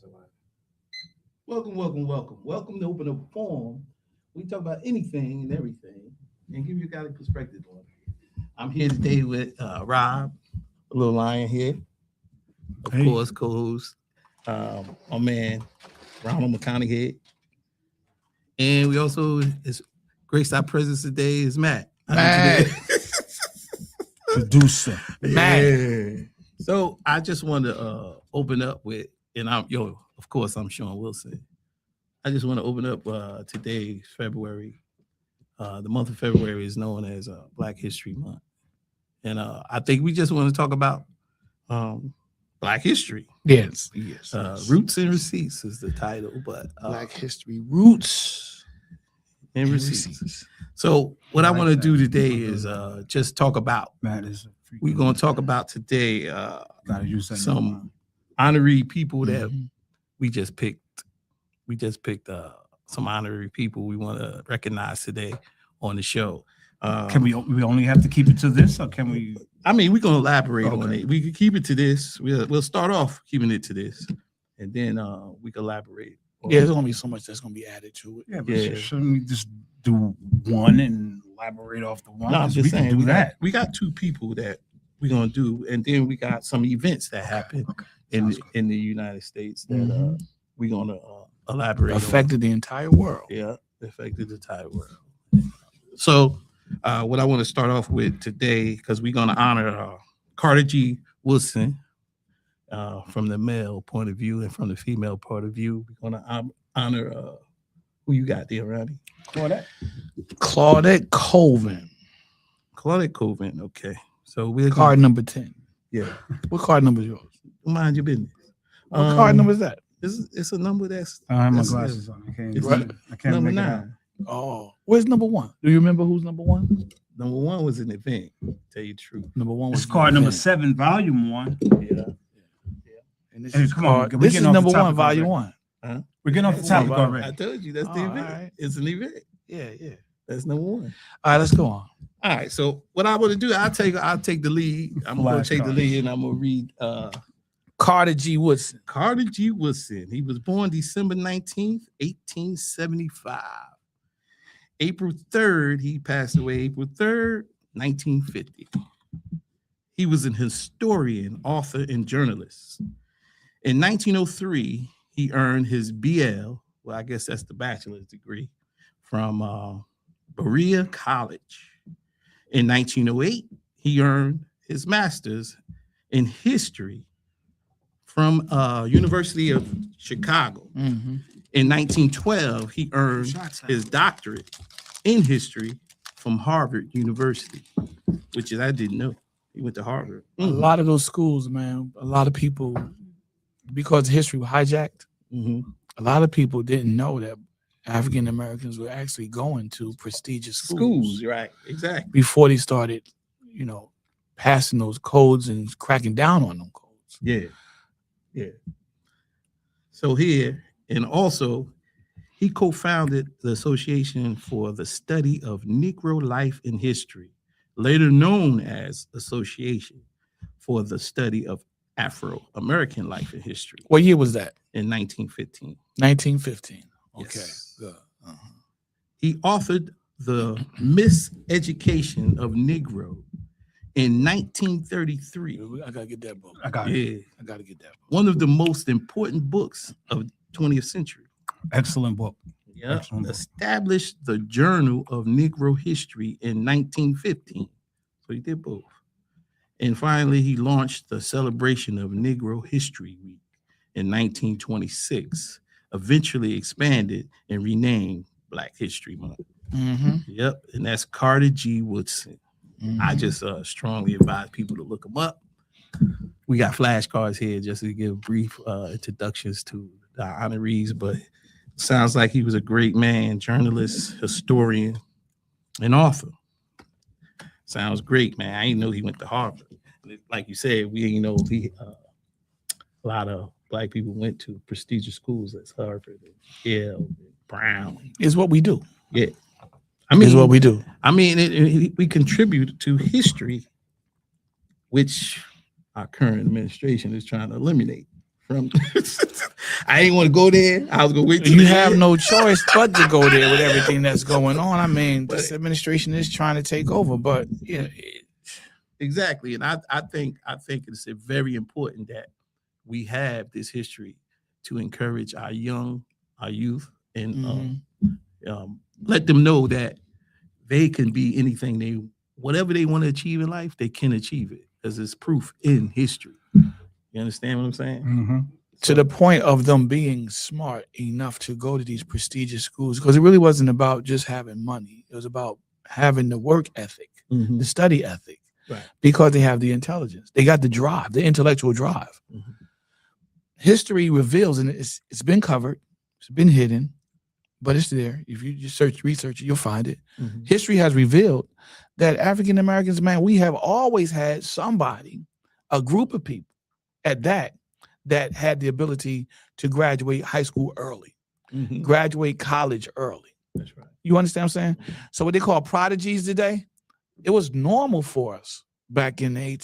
Carolina. Welcome to Open Up Forum. We talk about anything and everything and give you guys a perspective on it. I'm here today with Rob, Little Lion here, of course, co-host, my man, Ronald McConaughey. And we also, is grace our presence today is Matt. Producer. Yeah. So I just want to open up with, and of course, I'm Sean Wilson. I just want to open up today, February. The month of February is known as Black History Month. And I think we just want to talk about Black history. Yes. Roots and Receipts is the title, but Black History Roots and Receipts. So what I want to do today is just talk about, we're going to talk about today some honorary people that we just picked. We just picked some honorary people we want to recognize today on the show. Can we only have to keep it to this, or can we? I mean, we're gonna elaborate on it. We could keep it to this. We'll start off keeping it to this, and then we can elaborate. Yeah, there's gonna be so much that's gonna be added to it. Yeah, but shouldn't we just do one and elaborate off the one? No, I'm just saying we got two people that we're gonna do, and then we got some events that happen in the United States that we're gonna elaborate. Affected the entire world. Yeah, affected the entire world. So. What I want to start off with today, because we're going to honor Carter G. Woodson from the male point of view, and from the female point of view, we're going to honor who you got there, Ronnie? Claudette Colvin. Claudette Colvin, okay. So we're card number 10. Yeah. What card number is yours? Mind your business. What card number is that? It's a number that's. I have my glasses on. I can't number make 9. Oh, where's number 1? Do you remember who's number 1? Number 1 was an event. Tell you the truth. Number 1 was card number 7, volume 1. Yeah. And this is number 1, volume 1. Huh? We're getting off the topic already. I told you that's the event. Right. It's an event. Yeah. That's number 1. All right, let's go on. All right. So what I want to do, I'll take the lead. I'm going to take the lead, and I'm going to read. Carter G. Woodson. Carter G. Woodson. He was born December 19th, 1875. April 3rd, he passed away April 3rd, 1950. He was an historian, author, and journalist. In 1903, he earned his BL, well, I guess that's the bachelor's degree, from Berea College. In 1908, he earned his master's in history from University of Chicago. In 1912, he earned his doctorate in history from Harvard University, which I didn't know. He went to Harvard. A lot of those schools, man, a lot of people, because history was hijacked, a lot of people didn't know that African Americans were actually going to prestigious schools. Right, exactly. Before they started, passing those codes and cracking down on them codes. Yeah. So here, and also, he co-founded the Association for the Study of Negro Life and History, later known as Association for the Study of Afro-American Life and History. What year was that? In 1915. 1915. Okay. Yes. Good. He authored The Miseducation of Negro in 1933. I gotta get that book. I gotta get that book. One of the most important books of 20th century. Excellent book. Yeah. Established the Journal of Negro History in 1915. So he did both. And finally, he launched the celebration of Negro History Week in 1926, eventually expanded and renamed Black History Month. Yep. And that's Carter G. Woodson. I just strongly advise people to look him up. We got flashcards here just to give brief introductions to the honorees, but sounds like he was a great man, journalist, historian, and author. Sounds great, man. I didn't know he went to Harvard. Like you said, we didn't know a lot of Black people went to prestigious schools as Harvard and Yale and Brown. It's what we do. Yeah. I mean, it's what we do. I mean, we contribute to history, which our current administration is trying to eliminate from. I ain't want to go there. I was gonna wait till You the have end. no choice but to go there with everything that's going on. I mean, But- this administration is trying to take over, but Exactly, and I think it's very important that we have this history to encourage our youth, and Mhm. let them know that they can be anything whatever they want to achieve in life, they can achieve it because it's proof in history. You understand what I'm saying? Mm-hmm. To the point of them being smart enough to go to these prestigious schools, because it really wasn't about just having money. It was about having the work ethic, Mhm. the study ethic, Right. because they have the intelligence. They got the drive, the intellectual drive. Mhm. History reveals, and it's been covered, it's been hidden, but it's there. If you just research it, you'll find it. Mhm. History has revealed that African Americans, man, we have always had somebody, a group of people at that had the ability to graduate high school early, Mhm. graduate college early. That's right. You understand what I'm saying? So what they call prodigies today, it was normal for us back in the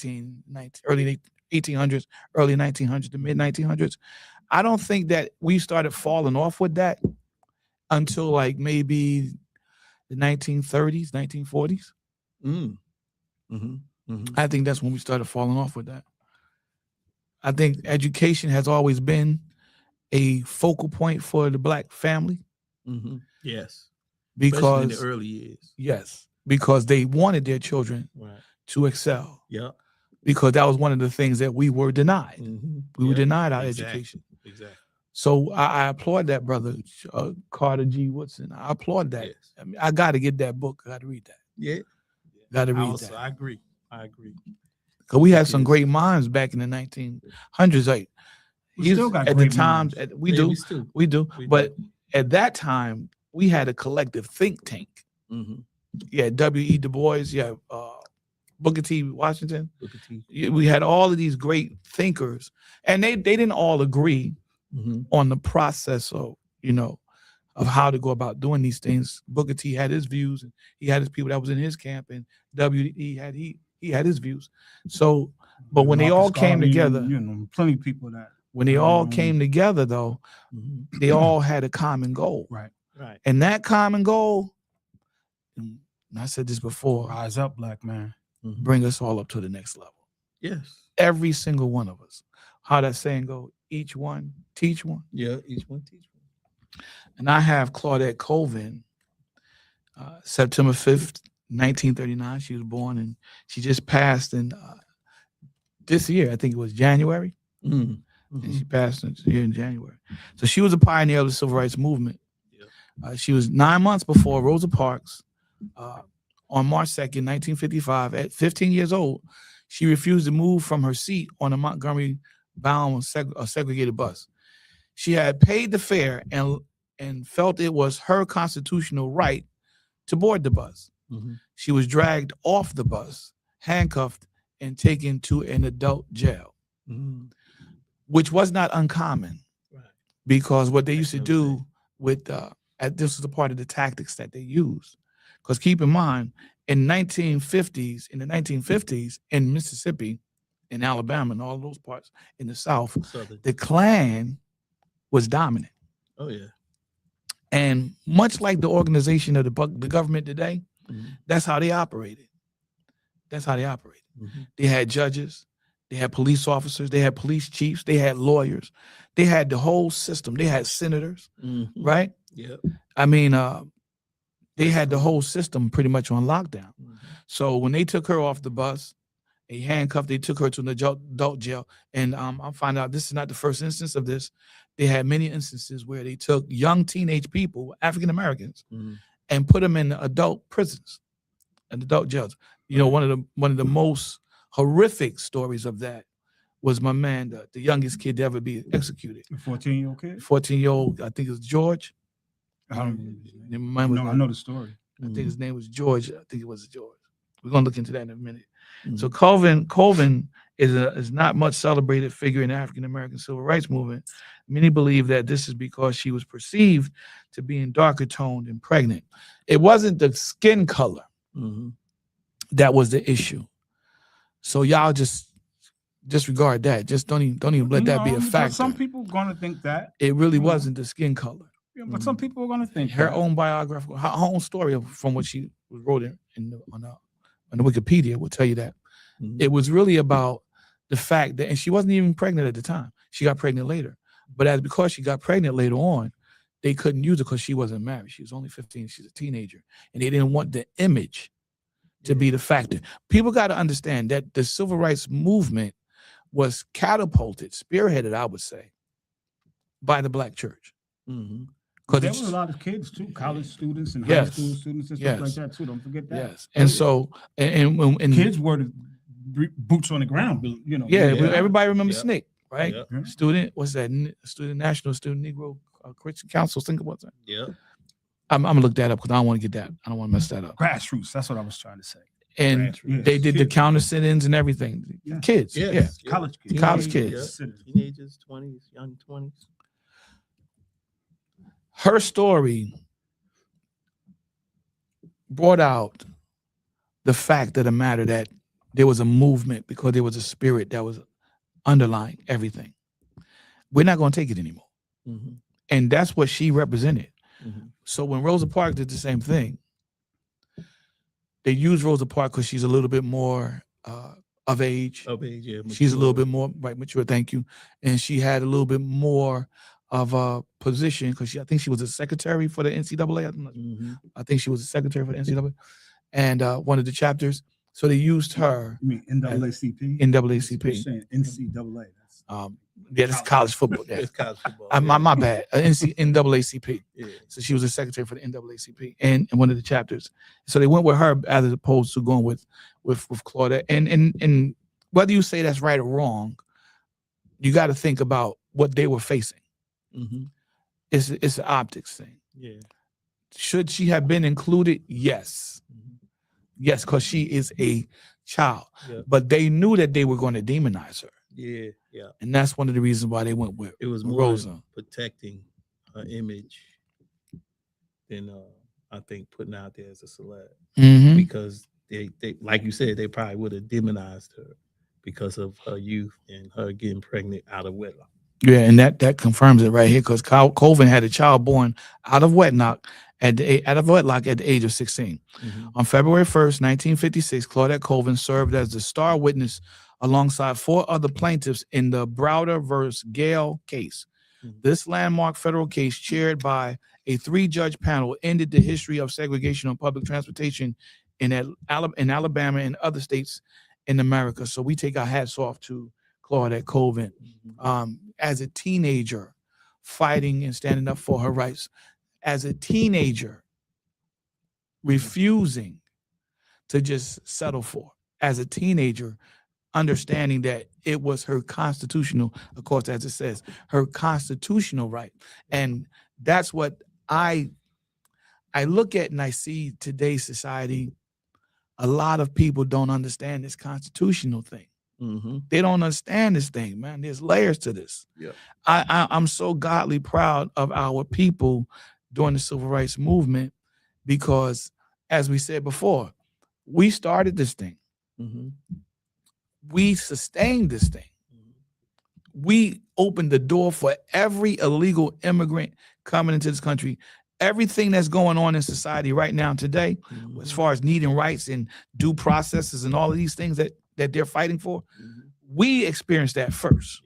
early 1800s, early 1900s, the mid 1900s. I don't think that we started falling off with that until like maybe the 1930s, 1940s. Mm. Mhm. Mhm. I think that's when we started falling off with that. I think education has always been a focal point for the black family Mhm. Yes. Especially in the because early years. yes, because they wanted their children Right. to excel. Yeah. Because that was one of the things that we were denied. Mhm. We were Yep. denied our Exactly. education. Exactly. So I applaud that, brother, Carter G. Woodson. I applaud that. Yes. I mean, I got to get that book. I got to read that. Yeah. Got to read that. I agree. I agree. Because we had some Yes. great minds back in the 1900s. Like, We still got at the great time, minds. we Yeah, do, we still. we do. We But at that time, we had a collective think tank. Mhm. Yeah, W.E. Du Bois. Yeah, Booker T. Washington. Booker T. We had all of these great thinkers, and they didn't all agree Mhm. on the process of of how to go about doing these things. Booker T had his views, and he had his people that was in his camp, and W.E. had he had his views. So, but when they all Marcus came Garvey, together, plenty of people that when they all came together, though, Mhm. they all had a common goal, right. Right. and that common goal, and I said this before, Rise up, black man. Mhm. bring us all up to the next level. Yes. Every single one of us. How that saying go? Each one teach one. Yeah. Each one teach one. And I have Claudette Colvin, September 5th, 1939. She was born, and she just passed in this year. I think it was January. Mhm. And she Mhm. passed here in January. So she was a pioneer of the civil rights movement. Yep. She was 9 months before Rosa Parks on March 2nd, 1955. At 15 years old, she refused to move from her seat on a Montgomery-bound segregated bus. She had paid the fare and felt it was her constitutional right to board the bus. Mhm. She was dragged off the bus, handcuffed, and taken to an adult jail, Mhm. which was not uncommon Right. because what they Back used to in those do days. with this was a part of the tactics that they used. Because keep in mind, in the 1950s in Mississippi, in Alabama, and all those parts in the South, Southern. the Klan was dominant. Oh yeah. And much like the organization of the government today, Mhm. that's how they operated. That's how they operated. Mhm. They had judges, they had police officers, they had police chiefs, they had lawyers, they had the whole system. They had senators, Mhm. right? Yep. I mean, they had the whole system pretty much on lockdown. Mhm. So when they took her off the bus, they handcuffed, they took her to an adult jail. And I find out this is not the first instance of this. They had many instances where they took young teenage people, African Americans, Mhm. and put them in adult prisons and adult jails. You know, Right. one of the most horrific stories of that was my man, the youngest kid to ever be executed. A 14-year-old kid? 14-year-old, I think it was George. I don't remember his name. Remember No, I that? know the story. I think his name was George. I think it was George. We're gonna look into that in a minute. Mhm. So Colvin is not much celebrated figure in the African American civil rights movement. Many believe that this is because she was perceived to being darker toned and pregnant. It wasn't the skin color Mhm. that was the issue. So y'all just disregard that. Just don't even let that be a because factor. some people are going to think that. It really wasn't the skin color. Yeah, but some people are going to think Her that. own biographical, her own story from what she wrote on the Wikipedia will tell you that. It was really about the fact that, and she wasn't even pregnant at the time. She got pregnant later. But because she got pregnant later on, they couldn't use her because she wasn't married. She was only 15. She's a teenager. And they didn't want the image to be the factor. People got to understand that the civil rights movement was catapulted, spearheaded, I would say, by the Black church. Because there were a lot of kids too, college students and high school students and stuff like that too. Don't forget that. Yes. And so, and kids were the boots on the ground, you know. Everybody remembers SNCC, right? Student, what's that? National Student Negro Christian Council. Think about that. Yeah. I'm gonna look that up because I don't want to get that. I don't want to mess that up. Grassroots. That's what I was trying to say. And they did the counter sit-ins and everything. Kids, college kids, teenagers, 20s, young 20s. Her story brought out the fact of the matter that there was a movement because there was a spirit that was underlying everything. We're not going to take it anymore. And that's what she represented. So when Rosa Parks did the same thing, they used Rosa Parks because she's a little bit more of age. Yeah. She's a little bit more mature. Thank you. And she had a little bit more of a position because I think she was a secretary for the NCAA. I think she was a secretary for the NCAA and one of the chapters. So they used her. You mean NAACP? NAACP. You're saying NCAA. That's college football. It's college football. My bad. NAACP. So she was a secretary for the NAACP and one of the chapters. So they went with her as opposed to going with Claudette. And whether you say that's right or wrong, you got to think about what they were facing. It's an optics thing. Yeah. Should she have been included? Yes. Yes, because she is a child. But they knew that they were going to demonize her. Yeah. And that's one of the reasons why they went with it was more Rosa. Protecting her image than I think putting out there as a celeb. Because they like you said, they probably would have demonized her because of her youth and her getting pregnant out of wedlock. Yeah, and that confirms it right here because Colvin had a child born out of wedlock at the age of 16. On February 1st, 1956, Claudette Colvin served as the star witness alongside 4 other plaintiffs in the Browder versus Gale case. This landmark federal case, chaired by a 3-judge panel, ended the history of segregation on public transportation in Alabama and other states in America. So we take our hats off to Claudette Colvin. As a teenager, fighting and standing up for her rights. As a teenager, refusing to just settle for. As a teenager, understanding that it was her constitutional, of course, as it says, her constitutional right. And that's what I look at and I see today's society. A lot of people don't understand this constitutional thing. They don't understand this thing, man. There's layers to this. I'm so godly proud of our people during the civil rights movement because, as we said before, we started this thing. We sustained this thing. We opened the door for every illegal immigrant coming into this country. Everything that's going on in society right now today, as far as needing rights and due processes and all of these things that they're fighting for, we experienced that first.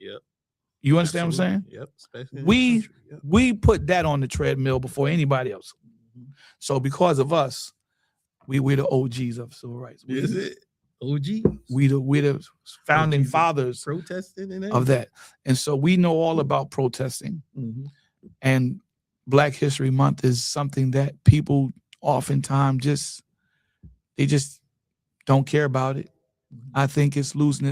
You understand what I'm saying? Especially we put that on the treadmill before anybody else. So because of us, we're the OGs of civil rights. Is it OG? We're the founding fathers protesting of that. And so we know all about protesting. And Black History Month is something that people oftentimes just don't care about it. I think it's losing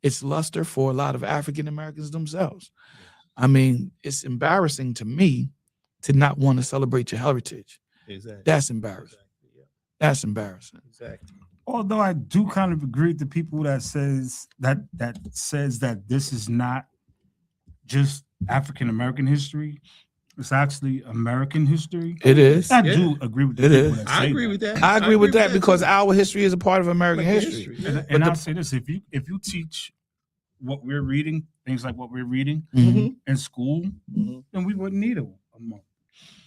its luster for a lot of African Americans themselves. I mean, it's embarrassing to me to not want to celebrate your heritage. That's embarrassing. That's embarrassing. Although I do kind of agree with the people that says that this is not just African American history. It's actually American history. It is. I do agree with the people that say I agree with that. I agree with that because our history is a part of American history. And I'll say this: if you teach what we're reading, things like what we're reading Mhm. in school, Mhm. then we wouldn't need a month.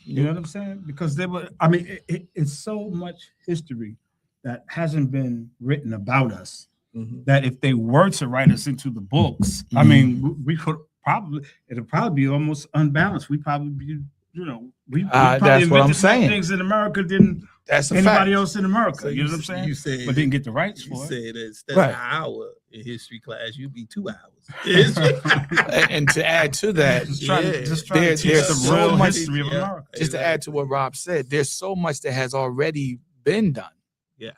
You know what I'm saying? Because they were, I mean, it's so much history that hasn't been written about us Mhm. that if they were to write us into the books, I Mhm. mean, we could probably, it'd probably be almost unbalanced. We probably be, we probably That's what I'm invented more saying. things in America than That's a anybody fact. else in America. So you know what I'm saying? You said, But didn't get the rights you for it. said instead Right. of an hour in history class, you'd be 2 hours. And to add to that, Just trying Yeah. to teach there's the so real much- history of Yeah. America. just to add to what Rob said, there's so much that has already been done. Yeah.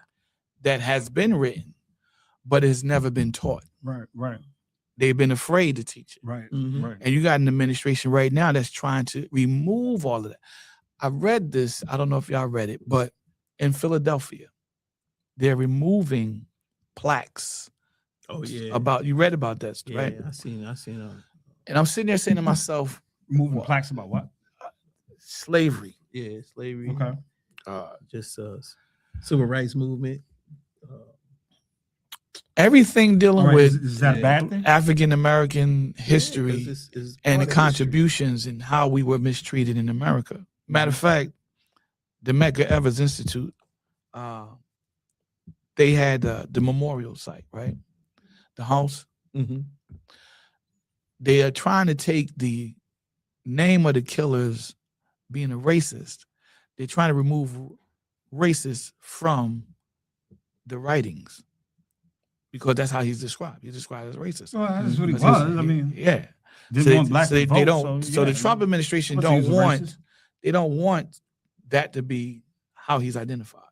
That has been written, but has never been taught. Right. They've been afraid to teach it. Right. Mhm. Right. And you got an administration right now that's trying to remove all of that. I read this, I don't know if y'all read it, but in Philadelphia, they're removing plaques Oh yeah. about, you read about that, Yeah, right? I seen And I'm sitting there saying to myself, Moving What? plaques about what? slavery. yeah, slavery. Okay. Just civil rights movement. Everything dealing All right. with Is that a yeah. bad thing? African American Yeah, 'cause history it's and the part of history. contributions and how we were mistreated in America. Matter of fact, the Medgar Evers Institute, they had the memorial site, right? The house. Mhm. They are trying to take the name of the killers being a racist. They're trying to remove racist from the writings because that's how he's described. He's described as racist. Well, that's what he Because was. he's- I mean, yeah. didn't want blacks so they to vote. don't. So yeah, the Trump administration of course he don't was a want. racist. They don't want that to be how he's identified.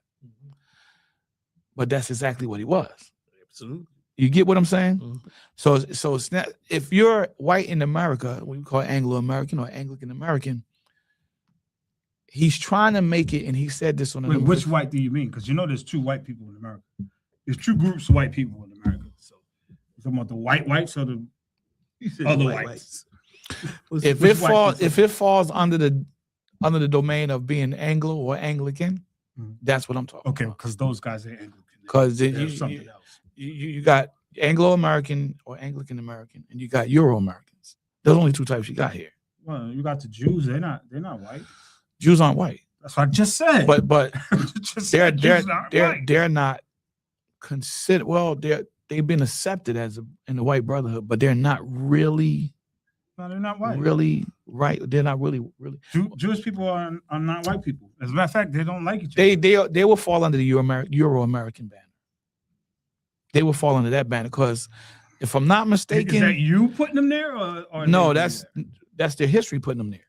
But that's exactly what he was. Absolutely. You get what I'm saying? Mhm. So it's not, if you're white in America, we call it Anglo-American or Anglican American, he's trying to make it, and he said this on a Wait, number which of- white do you mean? Because there's two white people in America. There's two groups of white people in America. So you're talking about the whites or the You said other white whites? What's- if which it white falls people? if it falls under the domain of being Anglo or Anglican, Mhm. that's what I'm talking Okay, about. because those guys are Anglican. Because There's something else. you got Anglo-American or Anglican American, and you got Euro-Americans. There's only two types you got here. Well, you got the Jews. They're not white. Jews aren't white, That's what I just said. but Just they're said Jews aren't white. they're not considered. Well, they've been accepted in the white brotherhood, but they're not really No, they're not white. right. They're not really. Jewish people are not white people. As a matter of fact, they don't like each other. They will fall under the Euro-American banner. They will fall under that banner because, if I'm not Is that mistaken, you putting them there, or no, they putting them that's their history putting them there.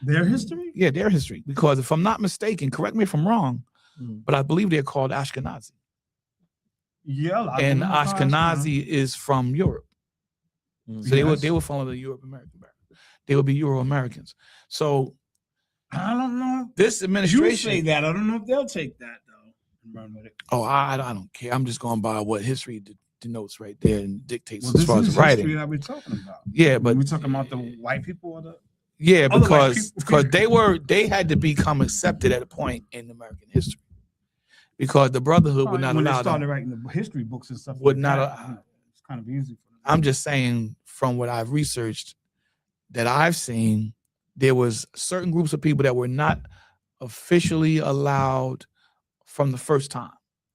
there? Their history. Yeah, their history. Because if I'm not mistaken, correct me if I'm wrong, Mhm. but I believe they're called Ashkenazi, Yeah, a lot of and them are Ashkenazi is from Europe, Mhm. so they Yes. will fall under the Euro-American banner. They will be Euro-Americans. So I don't know. this You administration. say that. I don't know if they'll take that though and run with it. Oh, I don't care. I'm just going by what history denotes right there and dictates Well, as this far is as writing. history that we're talking about. Yeah, but we're talking about the white people or the. yeah, other white because people. they had to become accepted at a point in American history because the Brotherhood would not when they allow started them. writing the history books and stuff. Would like not that, allow- it's kind of easy for them. I'm just saying from what I've researched that I've seen, there was certain groups of people that were not officially allowed from the first time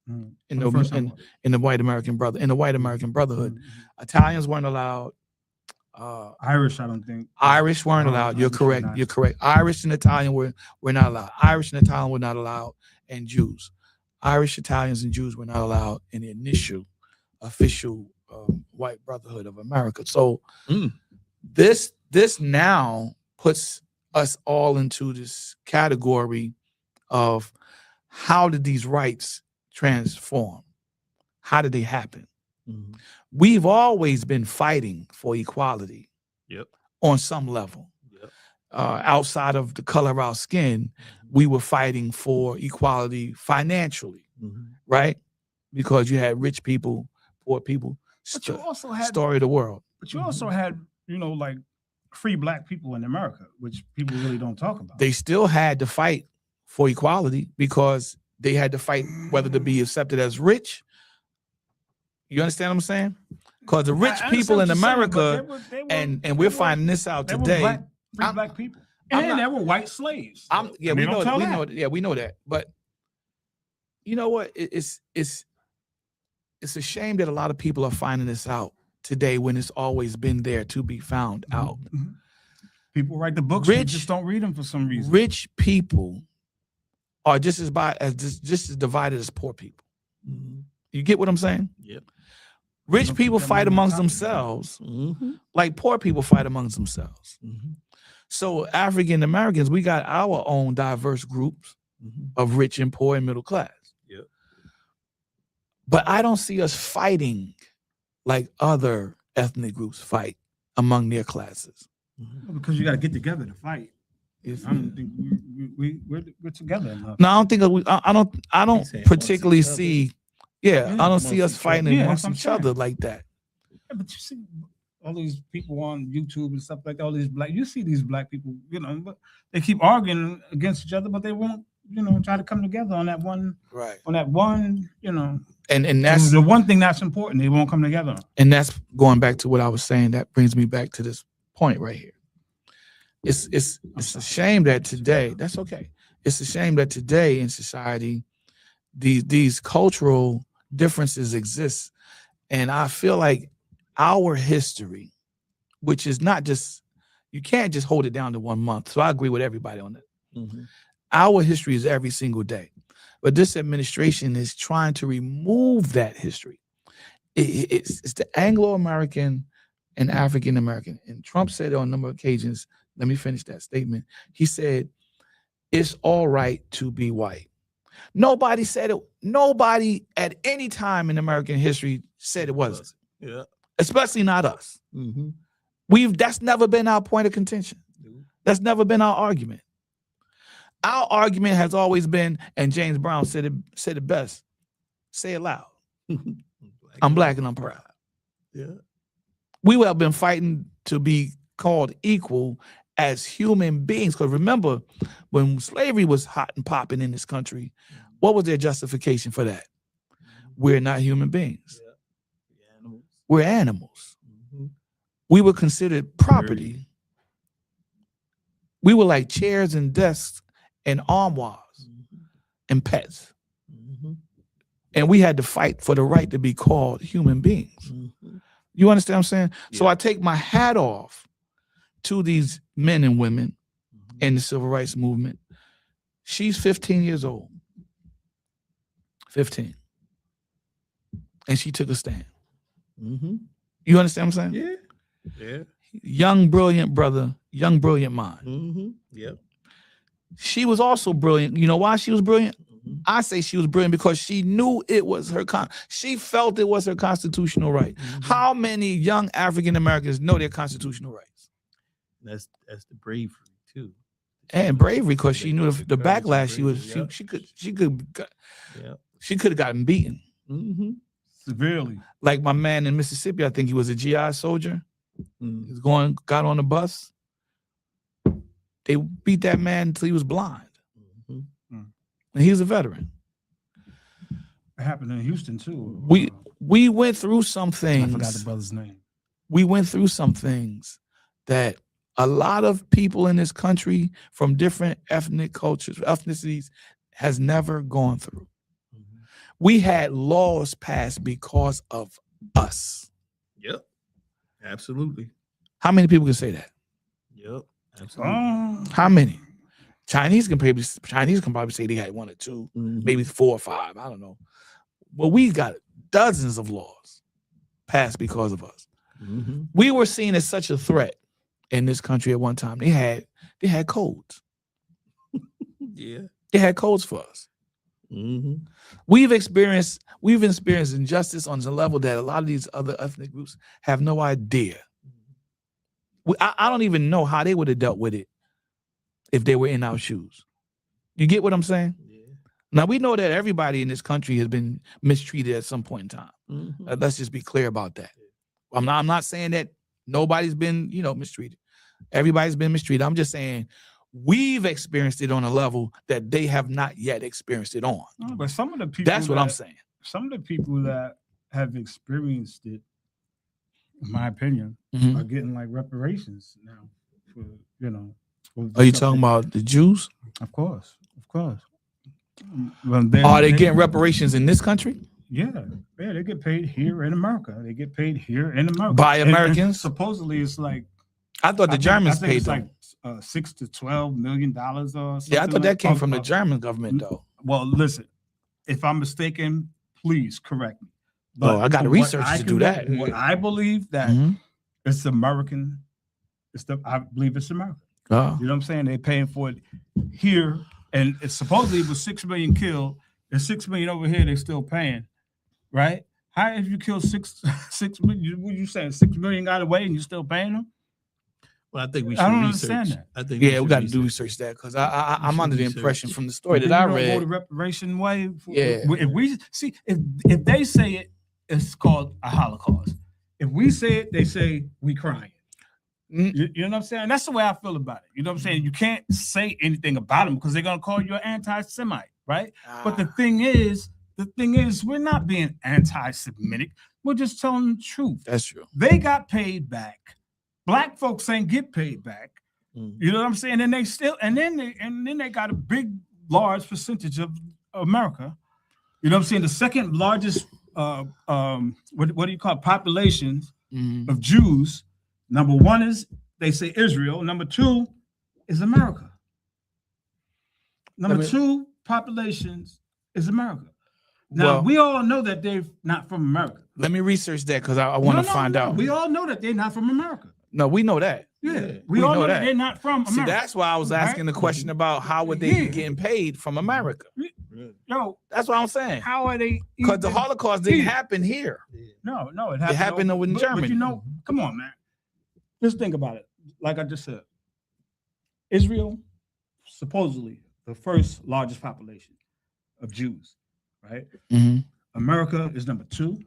Mhm. in For the, the first time. in the white American Brotherhood. Mhm. Italians weren't allowed. Irish, I don't think. Irish weren't Oh, allowed. You're Irish are correct. not. You're correct. Irish and Italian were not allowed. Irish and Italian were not allowed, and Jews. Irish, Italians, and Jews were not allowed in the initial official white brotherhood of America. So this now puts us all into this category of how did these rights transform? How did they happen? Mhm. We've always been fighting for equality. Yep. On some level. Yep. Outside of the color of our skin, we were fighting for equality financially, Mhm. right? Because you had rich people, poor people, But you also had. story of the world. But you also had, like free black people in America, which people really don't talk about. They still had to fight for equality because they had to fight whether to be accepted as rich. You understand what I'm saying? Because the rich I people in understand what you're saying, America, but they were- and they we're were- finding this out they were today. free I'm- black people, I'm and not- there were white slaves. Yeah, And we they don't know, tell we that. know, yeah, we know that. But you know what? It's a shame that a lot of people are finding this out today when it's always been there to be found out. Mhm. People write the books, we Rich- just don't read them for some reason. Rich people are just as divided as poor people. Mhm. You get what I'm saying? Yep. Rich Don't people put them fight on the amongst top. themselves Mhm. like poor people fight amongst themselves. Mhm. So African Americans, we got our own diverse groups Mhm. of rich and poor and middle class. Yep. But I don't see us fighting like other ethnic groups fight among their classes. Mhm. Because you got to get together to fight. You I see? don't think we're together enough. No, I don't think I don't He's saying particularly amongst each other. see. Yeah, I don't see amongst us each fighting other. Yeah, amongst that's what each I'm other saying. like that. Yeah, but you see all these people on YouTube and stuff like that, all these black. You see these black people, but they keep arguing against each other, but they won't, try to come together on that one, Right. And that's the one thing that's important. They won't come together. and that's going back to what I was saying. That brings me back to this point right here. It's a shame that today. That's okay. It's a shame that today in society, these cultural differences exist, and I feel like our history, which is not just, you can't just hold it down to 1 month. So I agree with everybody on that. Mhm. Our history is every single day, but this administration is trying to remove that history. It's the Anglo-American and African American. And Trump said on a number of occasions, let me finish that statement. He said, it's all right to be white. Nobody said it. Nobody at any time in American history said it wasn't, Yeah. especially not us. Mhm. That's never been our point of contention. That's never been our argument. Our argument has always been, and James Brown said it best. Say it loud. I'm black and I'm proud. Yeah. We have been fighting to be called equal as human beings. Because remember, when slavery was hot and popping in this country, what was their justification for that? We're not human beings. Yeah. The animals. We're animals. Mhm. We were considered property. We were like chairs and desks and armoires Mhm. and pets. Mhm. And we had to fight for the right to be called human beings. Mhm. You understand what I'm saying? So Yeah. I take my hat off to these men and women Mhm. in the civil rights movement. She's 15 years old. 15. And she took a stand. Mhm. You understand what I'm saying? Yeah. Yeah. Young, brilliant brother, young, brilliant mind. Mhm. Yep. She was also brilliant. You know why she was brilliant? Mhm. I say she was brilliant because she knew it was her she felt it was her constitutional right. Mhm. How many young African Americans know their constitutional rights? That's the bravery too. And bravery, because she knew the courage and backlash bravery, she could have gotten beaten. Mm-hmm. Severely. Like my man in Mississippi, I think he was a GI soldier. Mm. He's got on the bus. They beat that man until he was blind. Mhm. And he was a veteran. It happened in Houston too. We went through some I things. forgot the brother's name. We went through some things that a lot of people in this country from different ethnic cultures, ethnicities, has never gone through. Mhm. We had laws passed because of us. Yep. Absolutely. How many people can say that? Yep. Absolutely. How many? Chinese can probably say they had one or two, Mhm. maybe 4 or 5. I don't know. Well, we got dozens of laws passed because of us. Mhm. We were seen as such a threat in this country at one time. They had codes. Yeah. They had codes for us. Mhm. We've experienced injustice on the level that a lot of these other ethnic groups have no idea. I don't even know how they would have dealt with it if they were in our shoes. You get what I'm saying? Yeah. Now, we know that everybody in this country has been mistreated at some point in time. Mhm. Let's just be clear about that. I'm not saying that nobody's been, mistreated. Everybody's been mistreated. I'm just saying we've experienced it on a level that they have not yet experienced it on. No, but some of the people That's what I'm saying. Some of the people that have experienced it in my opinion, Mhm. are getting like reparations now. For, you know, for the Are you stuff talking they- about the Jews? Of course, of course. Well, they, Are they getting reparations in this country Yeah, yeah, they get paid here in America. They get paid here in America by And Americans? supposedly, it's like I thought the Germans I think paid it's them. like $6 to $12 million or something. Yeah, I thought like, that came from the German government, though. Well, listen, if I'm mistaken, please correct me. Oh, I got from research what I to can do that. what I believe that Mhm. it's American. I believe it's American. Oh. You know what I'm saying? They're paying for it here, and it's supposedly it was 6 million killed. There's 6 million over here. They're still paying, right? How if you kill 6 million? What you saying? 6 million got away, and you still paying them? Well, I think we should I don't research. understand that. I think Yeah, we should got to do research that because I'm should under the research. impression from the story Then that I you don't go read. the reparation way. Yeah. If we see if they say it, it's called a Holocaust. If we say it, they say we crying. Mm. You know what I'm saying? That's the way I feel about it. You know what I'm saying? You can't say anything about them because they're gonna call you an anti-Semite, right? But the thing is, we're not being anti-Semitic. We're just telling the truth. That's true. They got paid back. Black folks ain't get paid back. Mhm. You know what I'm saying? And they still, and then they got a big, large percentage of America. You know what I'm saying? The second largest, what do you call it, populations Mhm. of Jews. Number one is they say Israel. Number two is America. Number two populations is America. Now Well, we all know that they're not from America. let me research that because I want to find out. We all know that they're not from America. No, we know that. Yeah, we all know that they're not from America. See, that's why I was asking the Right? question about how would they be getting paid from America. Yo, That's what I'm saying. how are they? Because the even- Holocaust didn't here? happen here. No, it It happened over in But Germany. you know, come on, man. Just think about it. Like I just said, Israel, supposedly the first largest population of Jews, right? Mhm. America is number two.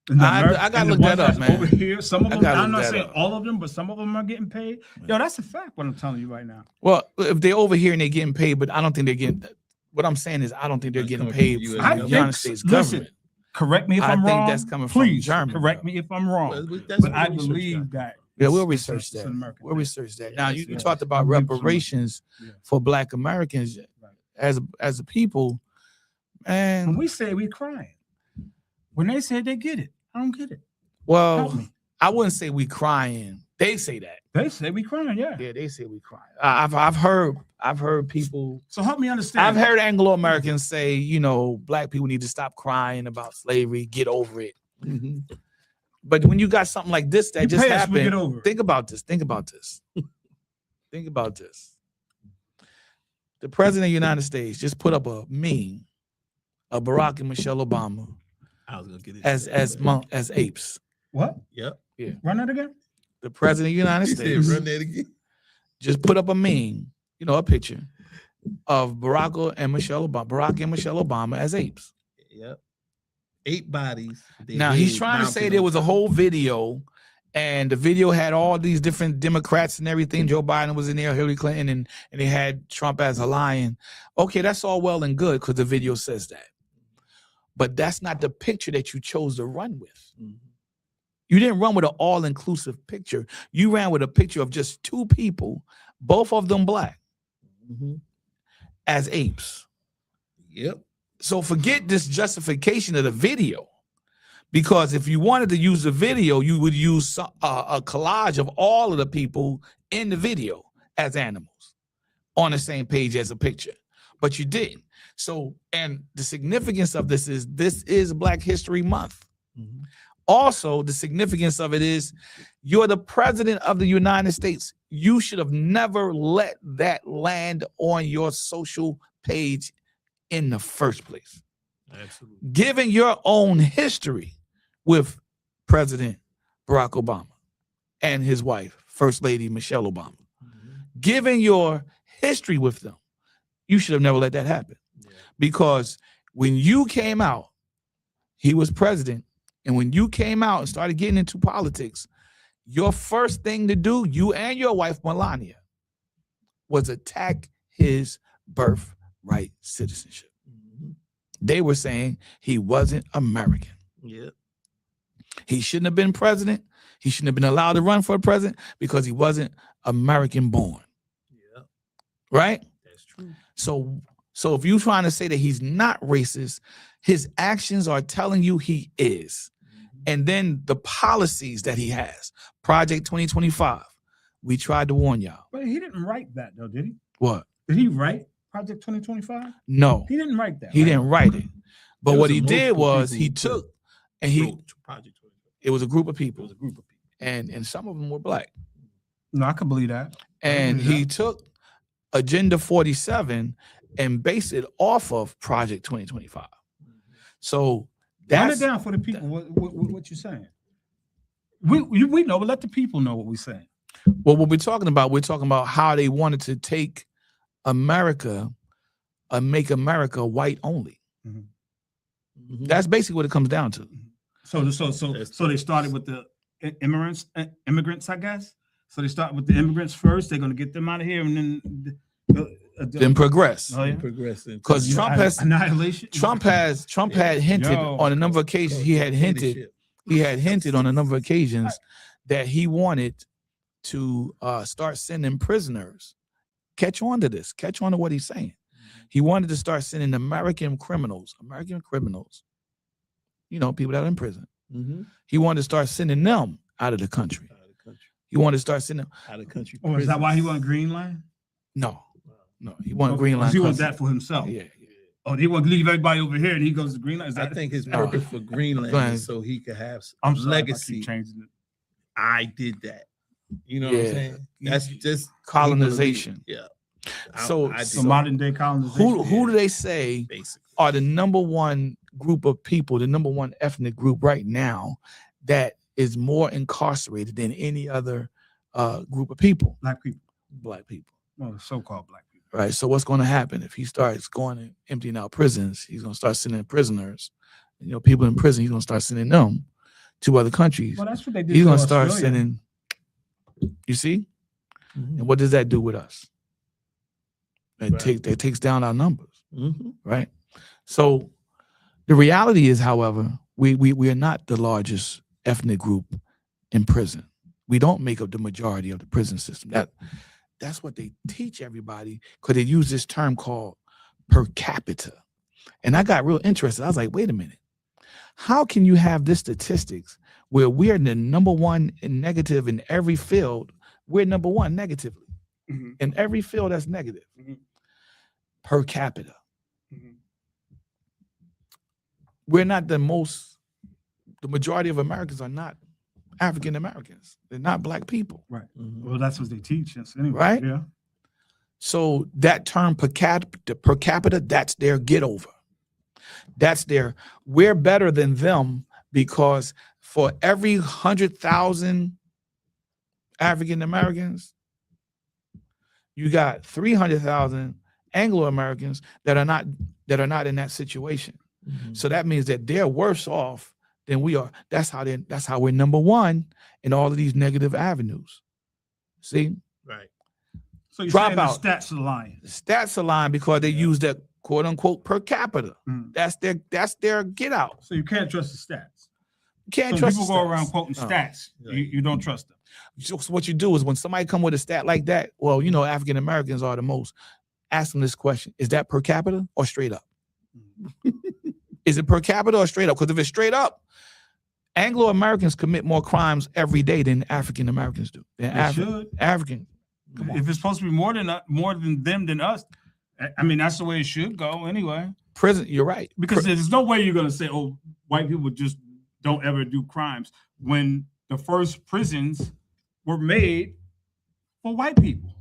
I gotta look that up, man. Over here, some of I them. gotta I'm look not that saying up. all of them, but some of them are getting paid. Yo, that's a fact. What I'm telling you right now. Well, if they're over here and they're getting paid, but I don't think they're getting. What I'm saying is, I don't think they're That's getting coming paid from from the the US United government. States Listen, government. Correct me if I I'm think wrong. that's coming from Please Germany, correct though. me if I'm wrong. That's But what I the research believe got. that. Yeah, we'll it's research it's an that. American We'll thing. research that. Yeah, Now, that's you right. talked about I believe it's reparations Yeah. for Black Americans Right. as a people, When and we say we crying, when they say they get it, I don't get it. Help well, me. I wouldn't say we crying. They say that. They say we crying, yeah. Yeah, they say we crying. I've heard people. So help me understand. I've heard Anglo Americans say, Black people need to stop crying about slavery, get over it. Mhm. But when you got something like this that You just pay us, we get happened, over it. think about this. Think about this. Think about this. The president of the United States just put up a meme of Barack and Michelle Obama I was gonna get it as apes. What? Yep. Run that again? The president of the United He said, States run that again. just put up a meme, a picture of Barack and Michelle Obama as apes. Yep. 8 bodies. their Now he's heads trying to mounted say there on was a top. whole video, and the video had all these different Democrats and everything. Joe Biden was in there, Hillary Clinton, and they had Trump as a lion. Okay, that's all well and good because the video says that. But that's not the picture that you chose to run with. Mhm. You didn't run with an all-inclusive picture. You ran with a picture of just 2 people, both of them Black, Mhm. as apes. Yep. So forget this justification of the video, because if you wanted to use the video, you would use a collage of all of the people in the video as animals on the same page as a picture, but you didn't. So, and the significance of this is Black History Month. Mhm. Also, the significance of it is you're the president of the United States. You should have never let that land on your social page in the first place. Absolutely. Given your own history with President Barack Obama and his wife, First Lady Michelle Obama, Mhm. given your history with them, you should have never let that happen. Yeah. Because when you came out, he was president, and when you came out and started getting into politics, your first thing to do, you and your wife Melania, was attack his birthright citizenship. Mhm. They were saying he wasn't American. Yep. He shouldn't have been president. He shouldn't have been allowed to run for president because he wasn't American born. Yeah, Right? that's true. So if you're trying to say that he's not racist, his actions are telling you he is. And then the policies that he has, Project 2025, we tried to warn y'all. But he didn't write that though, did he? What? Did he write Project 2025? No, He didn't write that. he right? didn't write it. But There what was he did multiple was people he who took and he wrote Project 20. it was a group of It people, was a group of people. and some of them were black. No, I can believe that. And believe he that. took Agenda 47 and based it off of Project 2025. So Run it that's down for the people. What you saying? We know, but let the people know what we're saying. well, what we're talking about how they wanted to take America and make America white only. Mhm. That's basically what it comes down to. So they started with the immigrants, I guess. So they start with the immigrants first. They're going to get them out of here, and then Then progress. Oh, yeah. Progressing. Because Trump has annihilation. Trump had hinted Yo. on a number of occasions. He had hinted on a number of occasions that he wanted to start sending prisoners. Catch on to this. Catch on to what he's saying. He wanted to start sending American criminals, you know, people that are in prison. Mhm. He wanted to start sending them out of the country. Out of the country. He wanted to start sending them. Out of the country. Oh, is that why he prisons. wanted Green Line? No, he wanted Green Line. He wants custody. that for himself. Yeah. Oh, he want to leave everybody over here, and he goes to Green Line. Is I that? think his No. purpose for Greenland Go ahead. is so he could have I'm sorry if I keep legacy. changing it. I did that. You know what Yeah. I'm saying? That's just Colonization. Yeah. So- I did So So modern day colonization. Who do they say basically. are the number one group of people, the number one ethnic group right now that is more incarcerated than any other group of people? Black people. Black people. Well, so-called black people. Right. So what's going to happen if he starts going and emptying out prisons? He's going to start sending prisoners, you know, people in prison. He's going to start sending them to other countries. Well, that's what they did. He's to going to start Australia. sending. You see, Mhm. and what does that do with us? It Right. takes down our numbers, Mhm. right? So the reality is, however, we are not the largest ethnic group in prison. We don't make up the majority of the prison system. That's what they teach everybody, because they use this term called per capita. And I got real interested. I was like, wait a minute. How can you have this statistics where we are the number one in negative in every field? We're number one negatively Mhm. in every field that's negative Mhm. per capita. Mhm. We're not the majority of Americans are not African Americans. They're not black people. Mhm. Well, that's what they teach us anyway. Right? Yeah. So that term per capita, that's their get over. We're better than them because for every 100,000 African Americans, you got 300,000 Anglo Americans that are not in that situation. Mhm. So that means that they're worse off than we are. That's how we're number one in all of these negative avenues. See, Right. So you're Drop saying the out. stats are lying. the stats align because they use that quote unquote per capita. Mhm. That's their get out. So you can't trust the stats. You can't So trust people the go stats. around quoting No. stats. Right. You don't trust them. So what you do is when somebody come with a stat like that, well, you know, African Americans are the most. Ask them this question: is that per capita or straight up? Is it per capita or straight up? Because if it's straight up, Anglo Americans commit more crimes every day than African Americans do. Than They should. African. Come on. If it's supposed to be more than them than us, I mean that's the way it should go anyway. Prison. You're right. Because there's no way you're gonna say, "Oh, white people just don't ever do crimes," when the first prisons were made for white people.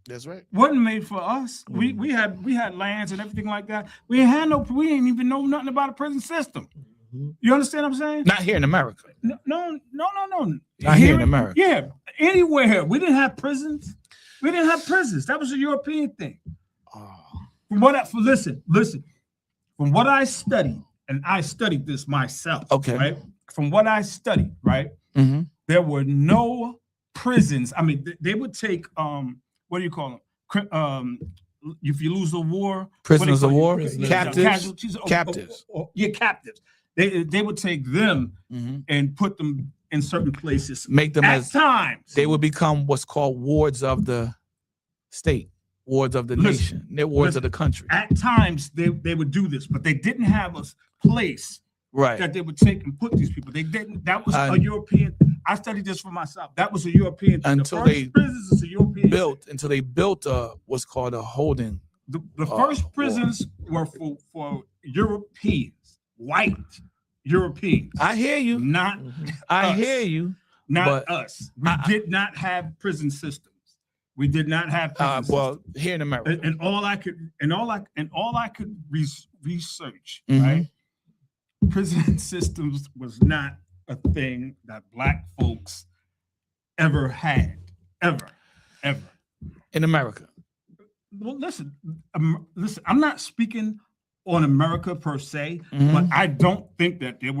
That's right. Wasn't made for us. We had lands and everything like that. We ain't even know nothing about a prison system. Mhm. You understand what I'm saying? Not here in America. No. Not here in America. Yeah, anywhere. We didn't have prisons. That was a European thing. Oh, Listen. From what I studied, and I studied this myself. Okay. Right. From what I studied, right, mhm. there were no prisons. I mean, they would take what do you call them? If you lose the war, what do you Prisoners of call it? war, Prisoners. captives. Casualties. Captives. Yeah, captives. They would take them Mhm. and put them in certain places. Make them At as times, they would become what's called wards of the state, wards of the Listen, nation, they're wards listen. of the country. at times they would do this, but they didn't have a place Right. that they would take and put these people. They didn't. That was a And- European. I studied this for myself. That was a European thing. Until the they first prisons is a European Built until they built what's called a holding. The first prisons were for Europeans, white Europeans. I hear you. Not I us. hear you. not but us. We did not have prison systems. We did not have prison Well, here in America. systems. And all I could research, Mhm. right? Prison systems was not a thing that Black folks ever had, ever. In America. Well, listen. I'm not speaking on America per se, Mhm. but I don't think that there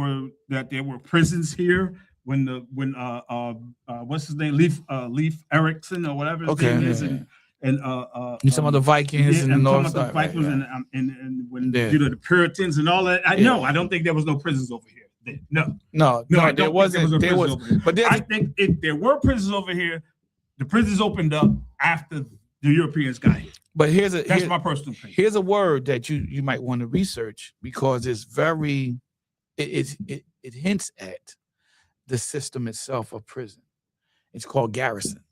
were prisons here when what's his name, Leif Erikson or whatever his Okay, name is, yeah. and You some of the Vikings and the I'm talking North about the side. Right, Vikings right. and when Yeah. the Puritans and all that. I don't think there was no prisons over here. Then. No, No, I don't there think wasn't. no There prisons was, over here. but there's I think if there were prisons over here, the prisons opened up after the Europeans got here. but That's my personal opinion. here's a word that you might want to research because it's very it hints at the system itself of prison. It's called garrison.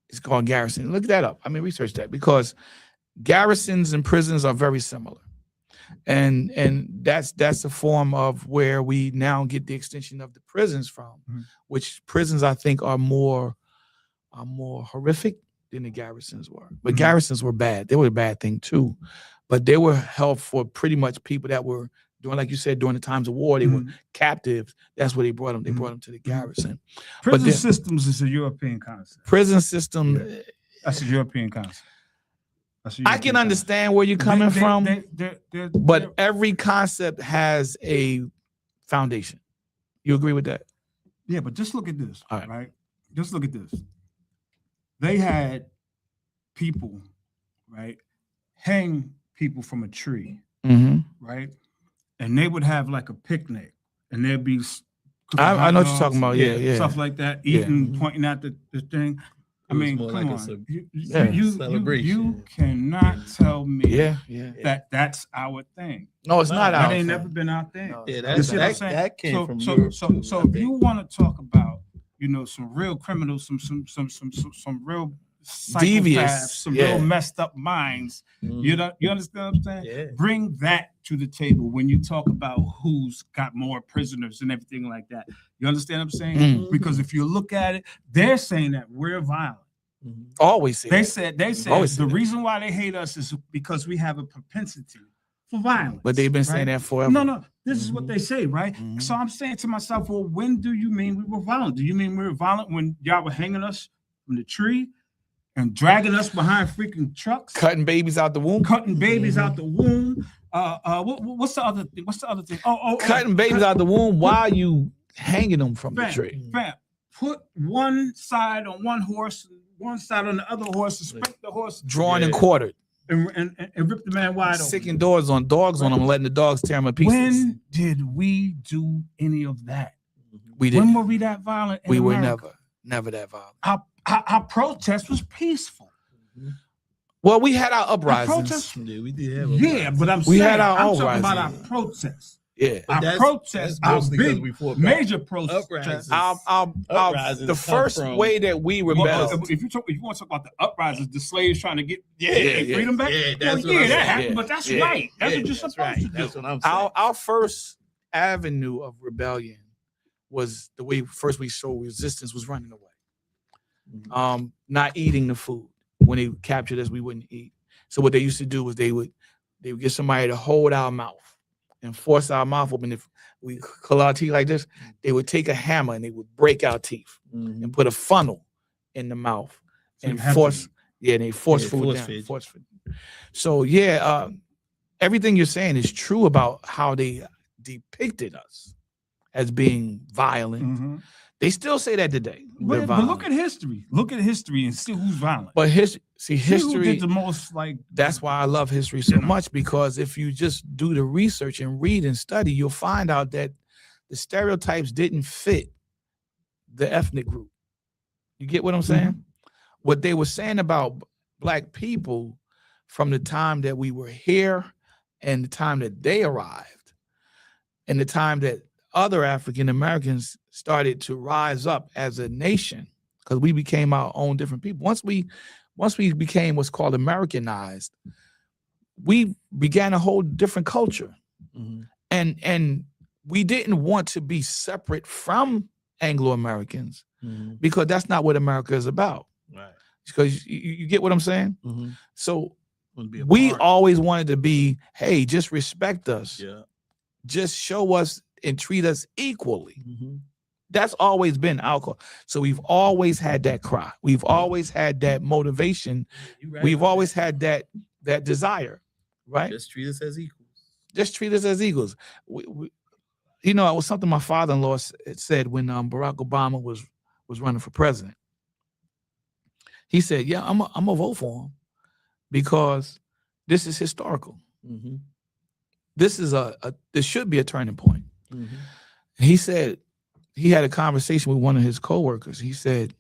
It's called garrison. Look that up. I mean, research that because garrisons and prisons are very similar. And that's a form of where we now get the extension of the prisons from, Mhm. which prisons I think are more horrific than the garrisons were. But Mhm. garrisons were bad. They were a bad thing too. But they were held for pretty much people that were doing, like you said, during the times of war, they were Mhm. captives. That's where they brought them. They Mhm. brought them to the garrison. Prison then- systems is a European concept. Prison system. Yeah. That's a European concept. That's a I European can concept. understand where you're coming from, They're- but every concept has a foundation. You agree with that? yeah, but just look at this, All right. right? Just look at this. They had people, right, hang people from a tree, Mm-hmm. right, and they would have like a picnic, and there'd be cooking I hot know what you're talking dogs, about. Yeah. stuff like that, Yeah. eating, pointing out the thing. I It was mean, more come like a on, ce- you celebration. cannot tell me Yeah. that that's our thing. No, it's not No, our That ain't thing. never been our thing. No, Yeah, it's that's, You see what I'm that, saying? that came from so, Europe so, too, so I if think. you want to talk about, some real criminals, some real Devious, psychopaths, some yeah. real messed up minds, Mhm. you understand what I'm saying? Yeah. Bring that to the table when you talk about who's got more prisoners and everything like that. You understand what I'm saying? Mm. Because if you look at it, they're saying that we're violent. Mhm. Always say They that. said Always say the that. reason why they hate us is because we have a propensity for violence. But they've been right? saying that forever. No. This is what they say, right? Mhm. So I'm saying to myself, well, when do you mean we were violent? Do you mean we were violent when y'all were hanging us from the tree and dragging us behind freaking trucks, Cutting babies out the womb. cutting babies out the womb? What's the other thing? What's the other thing? Cutting babies out the womb while you hanging them from the Fam, tree. fam, put one side on one horse, and one side on the other horse, and sprint the horse Drawn and Yeah. quartered. and rip the man wide open. Sicking dogs on them, letting the dogs tear them to pieces. When did we do any of that? we When didn't. were we that violent? In We were America? never that violent. Our protest was peaceful. Well, we had our Our uprisings. protest, Yeah, we did have a yeah, but I'm We saying had our I'm own talking about our rising. protests. Yeah. Our That's- protests, that's our mostly 'cause big we fought back. major protests. Uprisings. The come first from- way that we Well, rebelled. if you want to talk about the uprisings, the slaves trying to get Yeah, their yeah. freedom back, Yeah, well, that's what yeah, I'm that saying. happened, Yeah, but that's yeah, right. That's what you're that's supposed right. to do. That's what I'm saying. Our first avenue of rebellion was the way first we showed resistance was running away. Not eating the food. When they captured us, we wouldn't eat. So what they used to do was they would get somebody to hold our mouth and force our mouth open. If we curl our teeth like this, they would take a hammer and they would break our teeth Mhm. and put a funnel in the mouth So and you have force. to- Yeah, and they force Yeah, food force down. feed. Force feed. So yeah, everything you're saying is true about how they depicted us as being violent. Mhm. They still say that today. We're But violent. look at history. Look at history and see who's violent. But See who history did the most. Like that's why I love history so much, because if you just do the research and read and study, you'll find out that the stereotypes didn't fit the ethnic group. You get what I'm saying? What they were saying about Black people from the time that we were here and the time that they arrived and the time that other African Americans started to rise up as a nation, because we became our own different people. Once we became what's called Americanized, we began a whole different culture. And we didn't want to be separate from Anglo-Americans because that's not what America is about. Right. Because you get what I'm saying? So Wanna be a we part. always wanted to be, hey, just respect us. Yeah. Just show us and treat us equally. That's always been our call. So we've always had that cry. We've always had that motivation. You right We've about always had that desire, right? Just treat us as equals. Just treat us as equals. You know, it was something my father-in-law said when Barack Obama was running for president. He said, "Yeah, I'm a vote for him because this is historical. This is this should be a turning point." He said he had a conversation with one of his coworkers. He said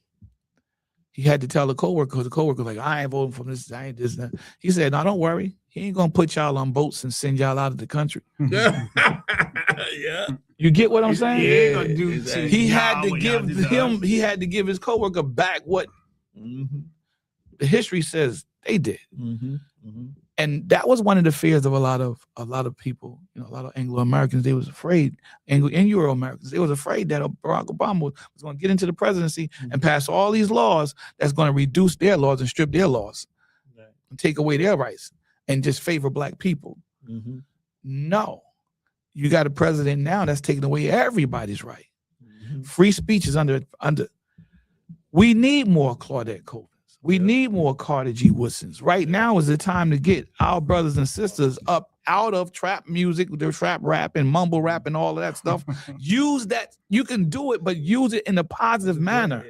he had to tell the coworker, because the coworker was like, "I ain't voting for this. I ain't this." That. He said, "No, don't worry. He ain't gonna put y'all on boats and send y'all out of the country." Yeah. You get what I'm saying? Yeah, exactly. He had to give him. He had to give his coworker back what the history says they did. And that was one of the fears of a lot of people, you know, a lot of Anglo-Americans. They was afraid, and Euro-Americans, they was afraid that Barack Obama was going to get into the presidency and pass all these laws that's going to reduce their laws and strip their laws and take away their rights and just favor Black people. No, you got a president now that's taking away everybody's right. Free speech is under. We need more Claudette Colvins. We need more Carter G. Woodsons. Right now is the time to get our brothers and sisters up out of trap music, the trap rap and mumble rap and all of that stuff. Use that. You can do it, but use it in a positive manner.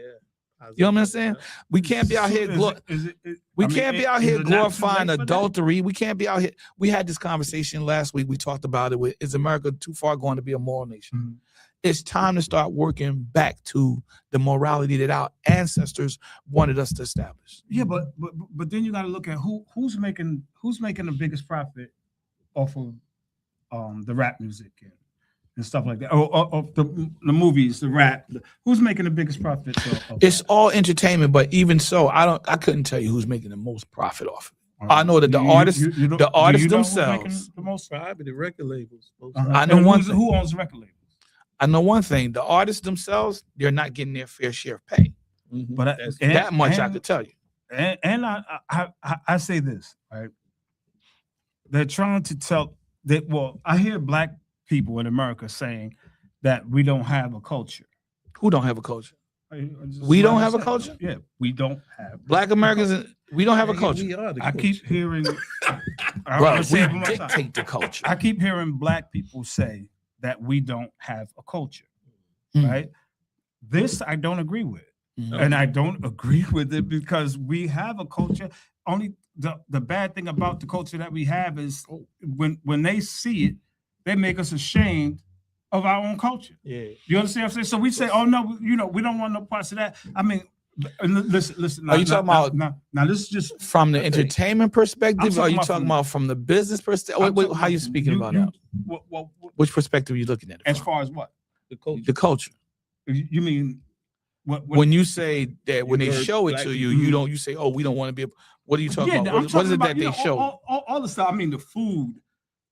You know what I'm saying? We can't be out here. We can't be out here glorifying adultery. We can't be out here. We had this conversation last week. We talked about it. Is America too far going to be a moral nation? It's time to start working back to the morality that our ancestors wanted us to establish. Yeah, but then you got to look at who's making the biggest profit off of the rap music and stuff like that, or the movies, the rap. Who's making the biggest profit? It's all entertainment, but even so, I couldn't tell you who's making the most profit off of it. I know that the artists themselves, the most probably the record labels. I know one thing. Who owns the record labels? I know one thing: the artists themselves, they're not getting their fair share of pay. But that much I could tell you. And I say this, right? They're trying to tell that. Well, I hear Black people in America saying that we don't have a culture. Who don't have a culture? We don't have a culture? Yeah, we don't have. Black Americans, we don't have a culture. We are the I culture. keep hearing. Bro, we dictate the culture. I keep hearing Black people say that we don't have a culture, right? This I don't agree with. And I don't agree with it because we have a culture. Only the bad thing about the culture that we have is when they see it, they make us ashamed of our own culture. Yeah. You understand what I'm saying? So we say, oh no, we don't want no parts of that. I mean, listen. Are you talking about now? This is just from the entertainment perspective? Or are you talking from- about from the business perspective? How are you speaking about that? Which perspective are you looking at it as from? far as what? The culture. You mean what When you say that when they heard show it Black to people- you say, oh, we don't want to be. What are you talking about? I'm What is talking it about, that they show? all the stuff. I mean, the food,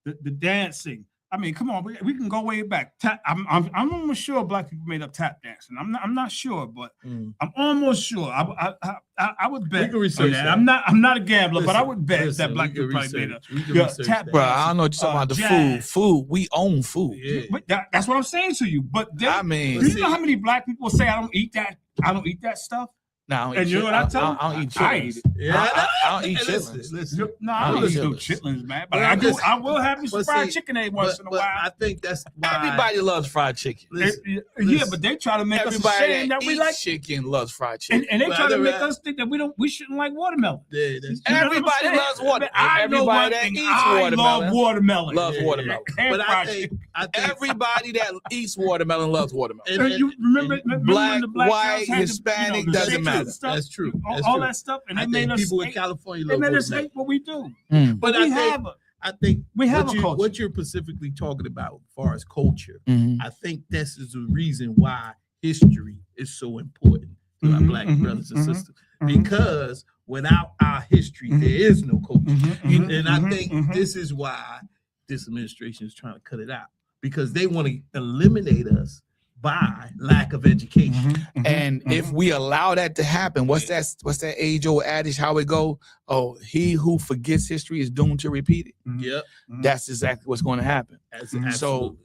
the dancing. I mean, come on, we can go way back. I'm almost sure Black people made up tap dancing. I'm not sure, but I'm almost sure. I would bet. We can research that. I'm not a gambler, but I Listen, would bet listen, that Black we can people probably made up. research. We can Yeah, research tap that. Bro, I don't know what you're talking about. The jazz. food. We own food. Yeah. But that's what I'm saying to you. But then, I mean, do you know how many Black people say I don't eat that stuff? Now, And you know what I tell them? I don't eat I chitlins. eat it. Yeah, I don't eat listen, chitlins. listen. No, I I don't eat eat no chitlins. chitlins, man. But Well, I do. listen, I will have me some but fried see, chicken every once in a but while. I think that's why Everybody loves fried chicken. Listen, Yeah, listen. but they try to make us Everybody ashamed that we eats like, chicken loves fried chicken. and they But try I to never make had- us think that we shouldn't like watermelon. Yeah, that's You know what I'm Everybody saying? loves water. I know one Everybody that thing. eats I watermelon love watermelon. loves Yeah. watermelon. And But fried chicken. I think Everybody that eats watermelon loves watermelon. You remember when black, the black white, girls had Hispanic, the doesn't shakes matter. and stuff, That's true. all, That's all true. that stuff, and I they made think us people in hate, California they love made us watermelon. hate what we do. Mm. But But we have I think we have what a culture. what you're specifically talking about as far as culture, Mhm. I think this is the reason why history is so important to our Mhm, black mhm, brothers and mhm, sisters. mhm. Because without our history, Mhm. there is no culture. Mhm, And mhm, I mhm, think mhm. this is why this administration is trying to cut it out. Because they want to eliminate us by lack of education. Mhm, mhm, And if mhm. we allow that to happen, what's that age-old adage? How it go? Oh, he who forgets history is doomed to repeat it. Mhm, Yep. mhm. That's exactly what's going to happen. Mhm. Absolutely. So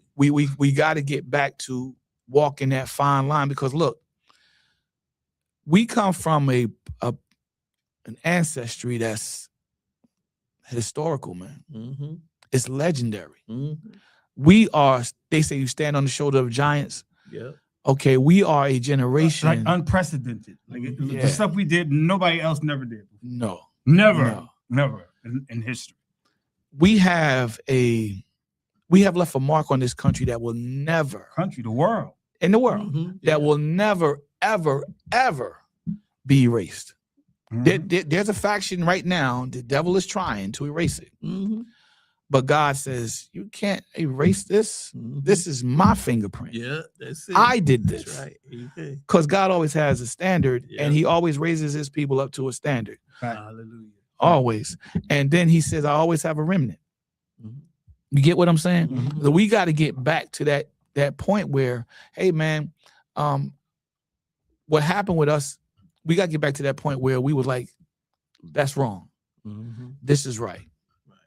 we got to get back to walking that fine line, because look, we come from an ancestry that's historical, man. Mm-hmm. It's legendary. Mm-hmm. We are. They say you stand on the shoulder of giants. Yep. Okay, we are a generation. like unprecedented. Like Yeah. the stuff we did, nobody else never did. No, Never, No. never in history. we have left a mark on this country that will never, Country, the world. in the world, Mhm. that will never, ever, ever be erased. Mhm. There's a faction right now, the devil is trying to erase it. Mhm. But God says, you can't erase this. Mhm. This is my fingerprint. Yeah, that's it. I did That's this. right. Okay. Because God always has a standard, Yeah. and he always raises his people up to a standard. Right. Hallelujah. Always. And then he says, I always have a remnant. Mhm. You get what I'm saying? Mhm. So we got to get back to that point where, hey man, what happened with us, we got to get back to that point where we were like, that's wrong. Mhm. This is right. Right.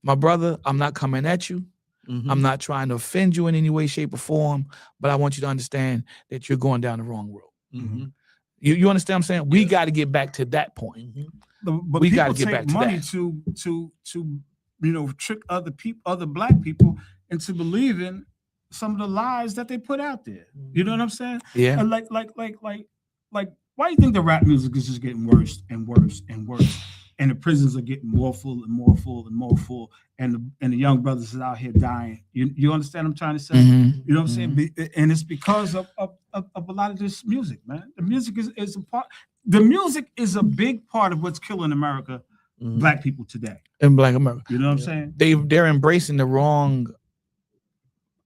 My brother, I'm not coming at you. Mhm. I'm not trying to offend you in any way, shape, or form, but I want you to understand that you're going down the wrong road. Mhm. You understand what I'm saying? We Yeah. got to get back to that point. Mhm. But We people gotta get take back to money that. to trick other people, other black people into believing some of the lies that they put out there. You know what I'm saying? Yeah. And like, why do you think the rap music is just getting worse and worse and worse? And the prisons are getting more full and more full and more full, and the young brothers is out here dying. You understand what I'm trying to say? Mhm. You know what I'm saying? And it's because of a lot of this music, man. The music is a part. The music is a big part of what's killing America, Mhm. black people today. In Black America. You know what Yeah. I'm saying? They're embracing the wrong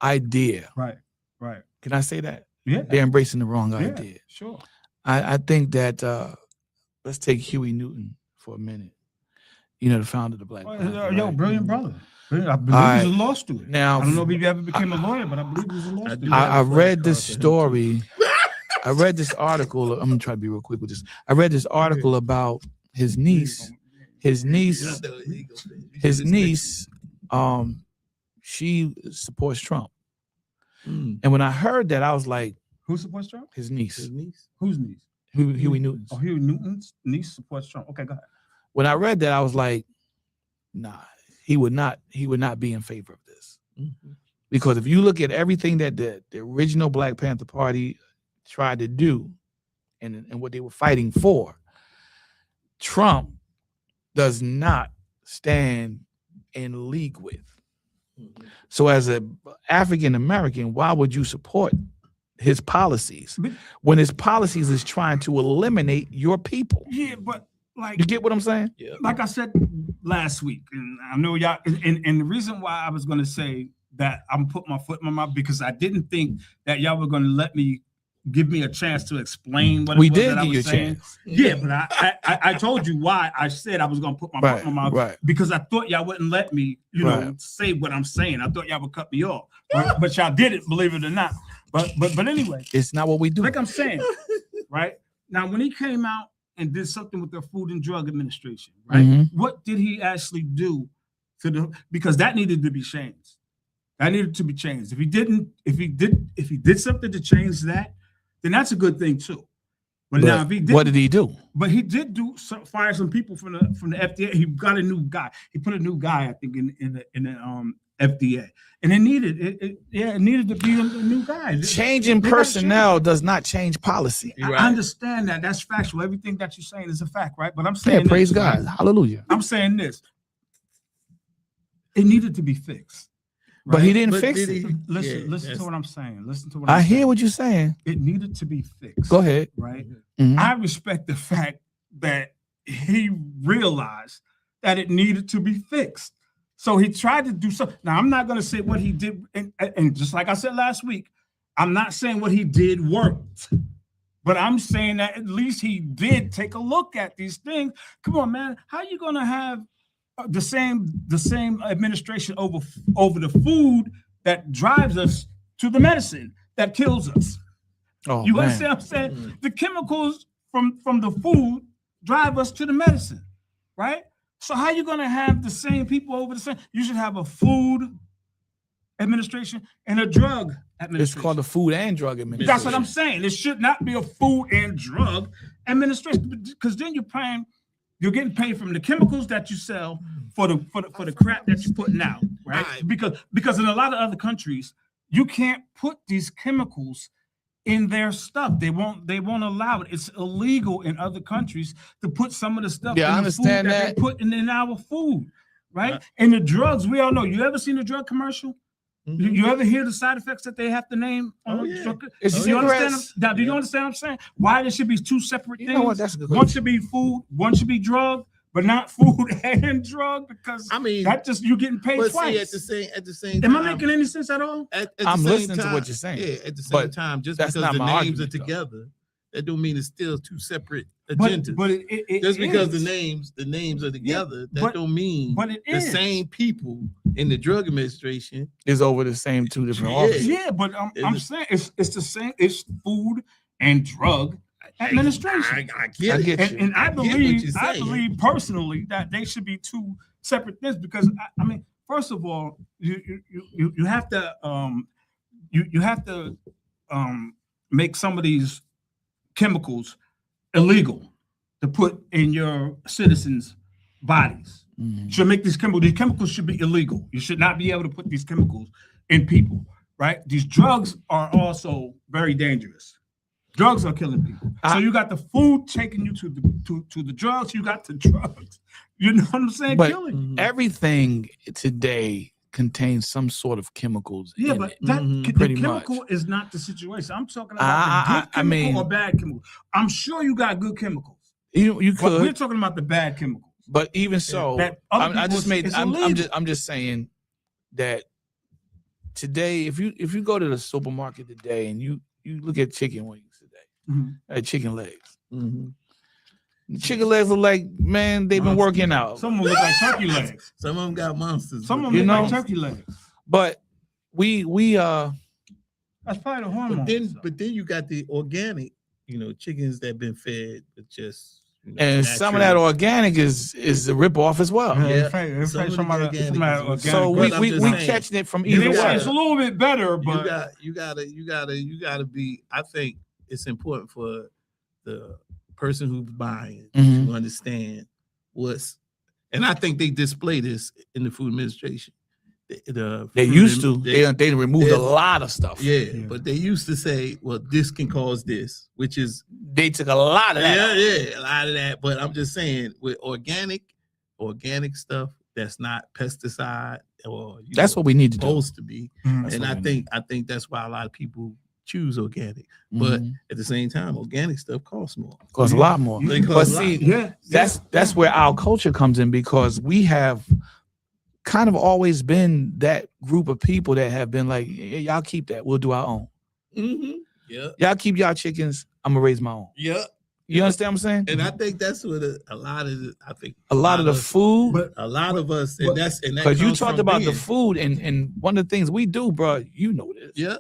idea. Right. Can I say that? Yeah. They're embracing the wrong Yeah, idea. sure. I think that let's take Huey Newton for a minute. You know, the founder of the Black Panther. Yo, right? brilliant brother. I believe Alright. he's a law student. Now, I don't know if he ever became a lawyer, but I believe he was a law I do student. have I a read flashcard this for him, too. story. I read this article. I'm gonna try to be real quick with this. I read this article about his niece. His niece. His niece. She supports Trump. Mm. And when I heard that, I was like, Who supports Trump? his niece, His niece. Whose niece? Huey Newton's. Oh, Huey Newton's niece supports Trump. Okay, go ahead. When I read that, I was like, nah, he would not be in favor of this. Mhm. Because if you look at everything that the original Black Panther Party tried to do and what they were fighting for, Trump does not stand in league with. Mhm. So as an African American, why would you support his policies when his policies is trying to eliminate your people? Yeah, but like You get what I'm saying? Yeah. like I said last week, and I know y'all, and the reason why I was going to say that I'm putting my foot in my mouth because I didn't think that y'all were going to give me a chance to explain what We it was did that I give you a was saying. chance. Yeah, but I told you why I said I was going to put my foot in my mouth Right. because I thought y'all wouldn't let me, Right. say what I'm saying. I thought y'all would cut me off, but y'all didn't, believe it or not. But anyway, It's not what we do. like I'm saying, right now when he came out and did something with the Food and Drug Administration, right? Mhm. What did he actually do because that needed to be changed. That needed to be changed. If he did something to change that, then that's a good thing too. But now, if he did, what did he do? But he did fire some people from the FDA. He got a new guy. He put a new guy, I think, in the FDA, and it needed to be a new guy. Changing personnel does not change policy. I understand that. That's factual. Everything that you're saying is a fact, right? But I'm saying, praise God, hallelujah. I'm saying this. It needed to be fixed. Right? But he didn't fix it. Listen to what I'm saying. Listen to what I hear what you're saying. It needed to be fixed. Go ahead. Right? Mm-hmm. I respect the fact that he realized that it needed to be fixed. So he tried to do something. Now, I'm not going to say what he did. And just like I said last week, I'm not saying what he did worked. But I'm saying that at least he did take a look at these things. Come on, man. How are you going to have the same administration over the food that drives us to the medicine that kills us? Oh, you understand what I'm saying? Mm-hmm. The chemicals from the food drive us to the medicine, right? So how are you going to have the same people over the same? You should have a food administration and a drug administration. It's called the Food and Drug Administration. That's what I'm saying. It should not be a food and drug administration, because then you're getting paid from the chemicals that you sell for the crap that you're putting out, right? Because in a lot of other countries, you can't put these chemicals in their stuff. They won't allow it. It's illegal in other countries to put some of the stuff in the food that they put in our food, right? And the drugs, we all know. You ever seen a drug commercial? Mm-hmm. You ever hear the side effects that they have to name? Do you understand what I'm saying? Why there should be two separate things? You know what? That's a good one should be food, one should be drug, but not food and drug, because that just you're getting paid twice. See, at the same time, am I making any sense at all? I'm listening to what you're saying. Yeah, at the same time, just because the names are together, that don't mean it's still two separate agendas. But it just because the names are together, that don't mean the same people in the drug administration is over the same two different offices. Yeah, but I'm saying it's the same. It's food and drug administration. I get it. And I believe personally that they should be two separate things, because I mean, first of all, you have to make some of these chemicals illegal to put in your citizens' bodies. Mm-hmm. Should make these chemicals should be illegal. You should not be able to put these chemicals in people, right? These drugs are also very dangerous. Drugs are killing people. So you got the food taking you to the drugs. You got the drugs. You know what I'm saying? But killing. Everything today contains some sort of chemicals. Yeah, but the chemical is not the situation. I'm talking about the good chemical or bad chemical. I'm sure you got good chemicals. You could. But we're talking about the bad chemicals. But even so, I'm just saying that today, if you go to the supermarket today and you look at chicken wings today, chicken legs. Mm-hmm. Chicken legs look like, man, they've been working out. Some of them look like turkey legs. Some of them got monsters. Some of them look like turkey legs. But we that's probably the hormones. But then you got the organic, chickens that been fed with just and some of that organic is a ripoff as well. So we catching it from either way. It's a little bit better, but you gotta be. I think it's important for the person who's buying to understand and I think they display this in the food administration. They used to. They removed a lot of stuff. Yeah, but they used to say, well, this can cause this, which is they took a lot of that. Yeah, a lot of that. But I'm just saying, with organic stuff that's not pesticide or that's what we need to supposed to be. And I think that's why a lot of people choose organic. But at the same time, organic stuff costs more. Costs a lot more. But see, that's where our culture comes in, because we have kind of always been that group of people that have been like, y'all keep that, we'll do our own. Mm-hmm. Yeah, y'all keep y'all chickens, I'm gonna raise my own. Yeah, you understand what I'm saying? And I think that's what a lot of the food, but a lot of us, because you talked about the food, and one of the things we do, bro, you know this. Yeah,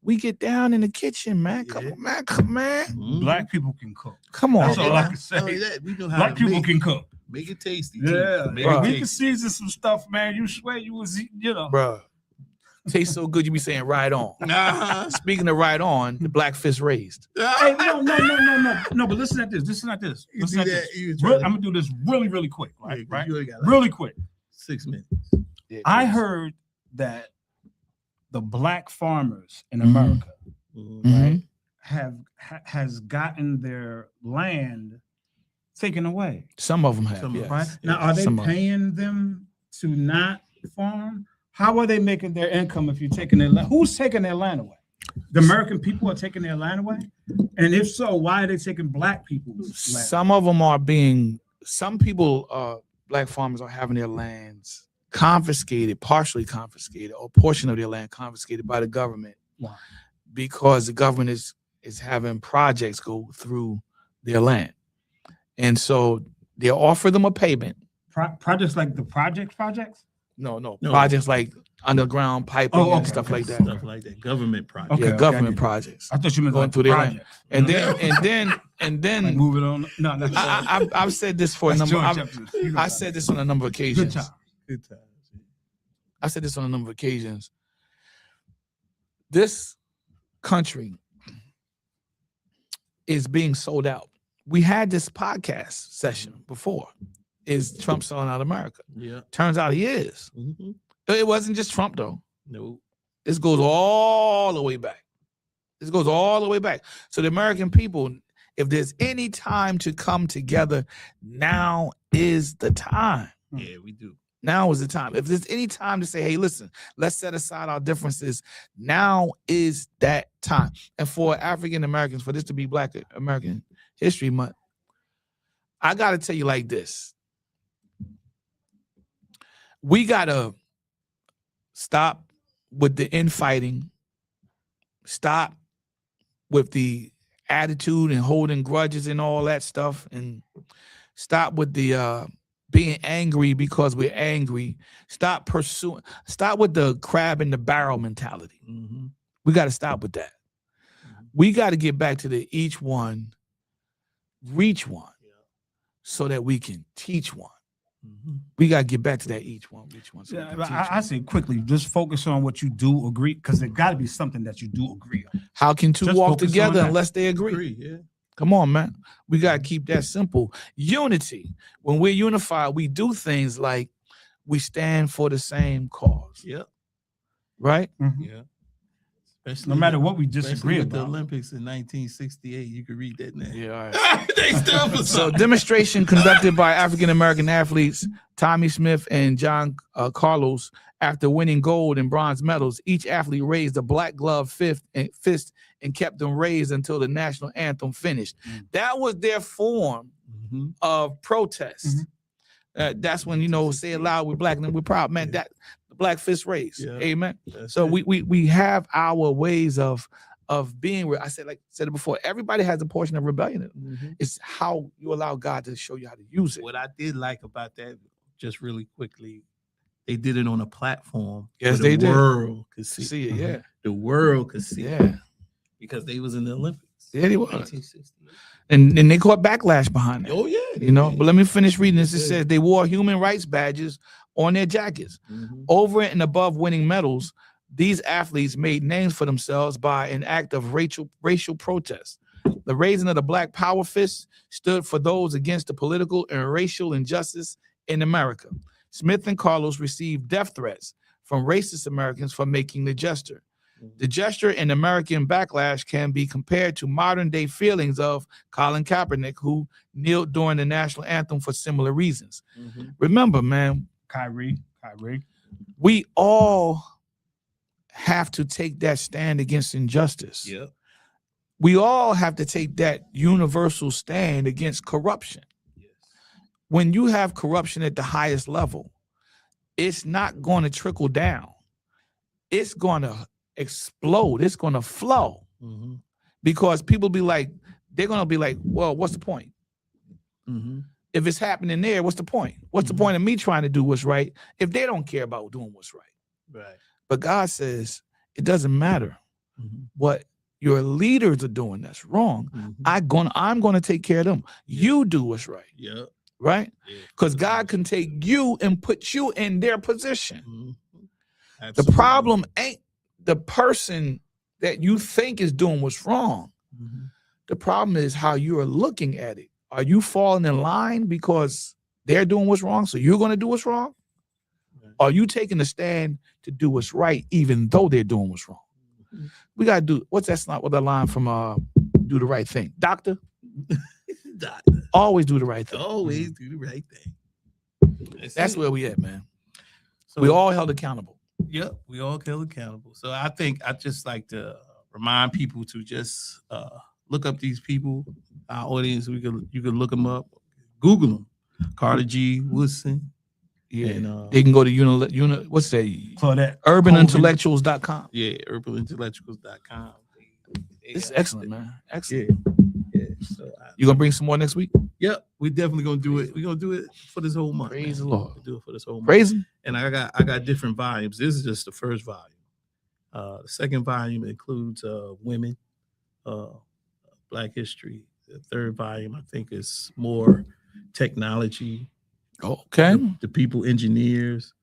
we get down in the kitchen, man. Come on, man. Mm-hmm. Black people can cook. Come on, that's all I can say. We know how Black people can cook. Make it tasty. Yeah, we can season some stuff, man. You swear you was, bro. Tastes so good, you be saying right on. Nah. Speaking of right on, the black fist raised. Hey, no. But listen at this. Listen at this. You Listen do at that, this. you try to- I'm gonna do this really quick. Right. Yeah, 'cause Right. you only got like Really quick. 6 minutes. Yeah, I please. heard that the black farmers in Mhm. America Mhm. has gotten their land taken away. Some of them have. Some of Yes. Right Yes, now, are they some of 'em. paying them to not farm? How are they making their income if you're taking their land? Who's taking their land away? The American people are taking their land away, and if so, why are they taking black people's land? Some of them are being. Some people, black farmers, are having their lands confiscated, partially confiscated, or a portion of their land confiscated by the government. Why? Because the government is having projects go through their land, and so they offer them a payment. Projects like the projects? No, No. projects like underground piping Oh, and okay, stuff okay. like that. Stuff like that. Government project. Okay, Yeah, okay, I government get it. projects. I thought you meant Going like through the their land. project. And Like then move it on. No. I've said this for a That's number. George Jefferson. You know I that. said this on a number of Good occasions. job. Good times. I said this on a number of occasions. This country is being sold out. We had this podcast session before. Is Trump selling out America? Yeah. Turns out he is. Mm-hmm. It wasn't just Trump though. No. This goes all the way back. This goes all the way back. So the American people, if there's any time to come together, now is the time. Yeah, we do. Now is the time. If there's any time to say, hey, listen, let's set aside our differences, now is that time. And for African Americans, for this to be Black American History Month, I got to tell you like this. We got to stop with the infighting, stop with the attitude and holding grudges and all that stuff, and stop with the being angry because we're angry. Stop with the crab in the barrel mentality. Mm-hmm. We got to stop with that. We got to get back to the each one, reach one, so that we can teach one. Mm-hmm. We got to get back to that each one, reach one. So we Yeah, can but teach I one. say quickly, just focus on what you do agree, because there got to be something that you do agree on. How can two Just walk focus on together that. unless they agree? Agree, yeah. Come on, man. We got to keep that simple. Unity. When we're unified, we do things like we stand for the same cause, Yep. right? Yeah. Especially No matter what we especially disagree with the about. Olympics in 1968, you can read that now. Yeah, all right. They still for So, something. demonstration conducted by African American athletes Tommy Smith and John Carlos after winning gold and bronze medals. Each athlete raised a black glove fist and kept them raised until the national anthem finished. Mm. That was their form Mm-hmm. of protest. That's when, say it loud, we're black and we're proud, man. That the black fist raised. Yeah. Amen. That's So it. we have our ways of being. I said it before. Everybody has a portion of rebellion in them. Mhm. It's how you allow God to show you how to use it. What I did like about that, just really quickly, they did it on a platform. Yes, where they the did. world could see. See it, yeah, The world could see. it, yeah, because they was in the Olympics. yeah. They was, 1968. and they caught backlash behind it. Oh yeah. But let me finish reading this. It Yeah. says they wore human rights badges on their jackets. Mhm. Over and above winning medals, these athletes made names for themselves by an act of racial protest. The raising of the Black Power fist stood for those against the political and racial injustice in America. Smith and Carlos received death threats from racist Americans for making the gesture. The gesture in American backlash can be compared to modern day feelings of Colin Kaepernick, who kneeled during the national anthem for similar reasons. Mhm. Remember, man, Kyrie. we all have to take that stand against injustice. Yep. We all have to take that universal stand against corruption. Yes. When you have corruption at the highest level, it's not going to trickle down. It's going to explode. It's going to flow, Mhm. because they're going to be like, well, what's the point? Mhm. If it's happening there, what's the point? What's the Mhm. point of me trying to do what's right if they don't care about doing what's right? Right. But God says it doesn't matter Mhm. what your leaders are doing that's wrong. Mhm. I'm gonna take care of them. You do what's right, Yep. right? Yeah. Because God can take you and put you in their position. Mhm. The Absolutely. problem ain't the person that you think is doing what's wrong. Mhm. The problem is how you are looking at it. Are you falling in line because they're doing what's wrong, so you're going to do what's wrong? Right. Are you taking a stand to do what's right, even though they're doing what's wrong? Mhm. We got to do what's that's not what the line from Do the Right Thing. Doctor, always do the right thing. Always do the right thing. That's it. where we at, man. So, We all held accountable. Yep, we all held accountable. So I think I just like to remind people to just look up these people, our audience. You could look them up, Google them, Carter G. Woodson. Yeah. And, They can go to what's that? Claudette Urbanintellectuals.com. Yeah, urbanintellectuals.com. This is excellent, man. Excellent. Yeah. So You gonna bring some more next week? Yep, we're definitely gonna do it. We're gonna do it for this whole month. Praise man. the Lord. We'll do it for this whole month. Praise him. And I got different volumes. This is just the first volume. The second volume includes women, Black history. The third volume, I think, is more technology. Okay. The people, engineers,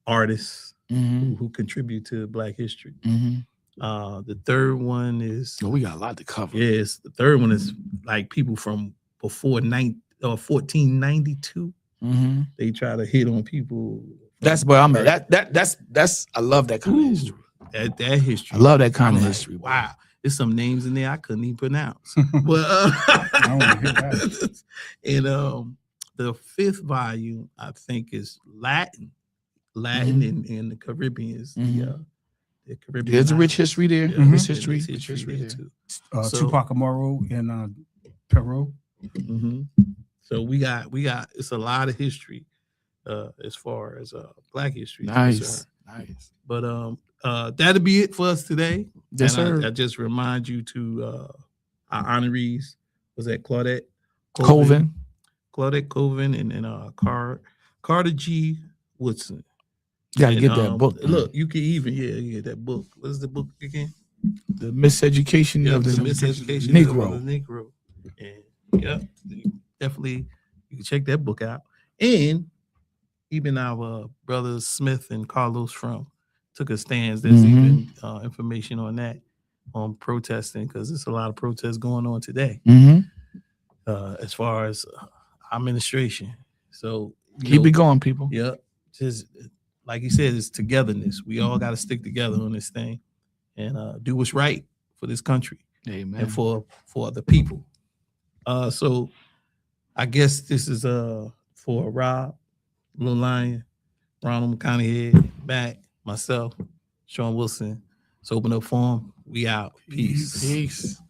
artists Mm-hmm. who contribute to Black history. Mm-hmm. The third one is We got a lot to cover. yes. The third one is like people from before 1492. Mm-hmm. They try to hit on people. That's where I'm at. That's I love that kind of history. That history. I love that kind of I'm like, history. Boy. wow, there's some names in there I couldn't even pronounce. But I wanna hear that. and the fifth volume I think is Latin in the Caribbean is the Caribbean. There's a Latin. rich history there. Yeah, Rich there's history. rich Rich history there there. too. So- Tupac Amaru in Peru. Mhm. So we got it's a lot of history as far as Black history is Nice. concerned. Nice. But that'll be it for us today. Yes, And sir. I just remind you to our honorees. Was that Claudette Colvin. Claudette Coven and Carter G. Woodson. You gotta And, get that book. man. Look, you can even get that book. What is the book again? The miseducation Yeah, of the Miseducation Negro. of the Negro. And yeah, definitely you can check that book out. And even our brothers Smith and Carlos from took a stance. There's even information on that, on protesting, because there's a lot of protests going on today Mm-hmm. as far as administration. So Keep it going, people. Yeah, just like you said, it's togetherness. We all got to stick together on this thing and do what's right for this country Amen. and for the people. So I guess this is for Rob, Lil Lion, Ronald McConaughey, Mac, myself, Sean Wilson. It's Open Up Forum. We out. Peace. Peace.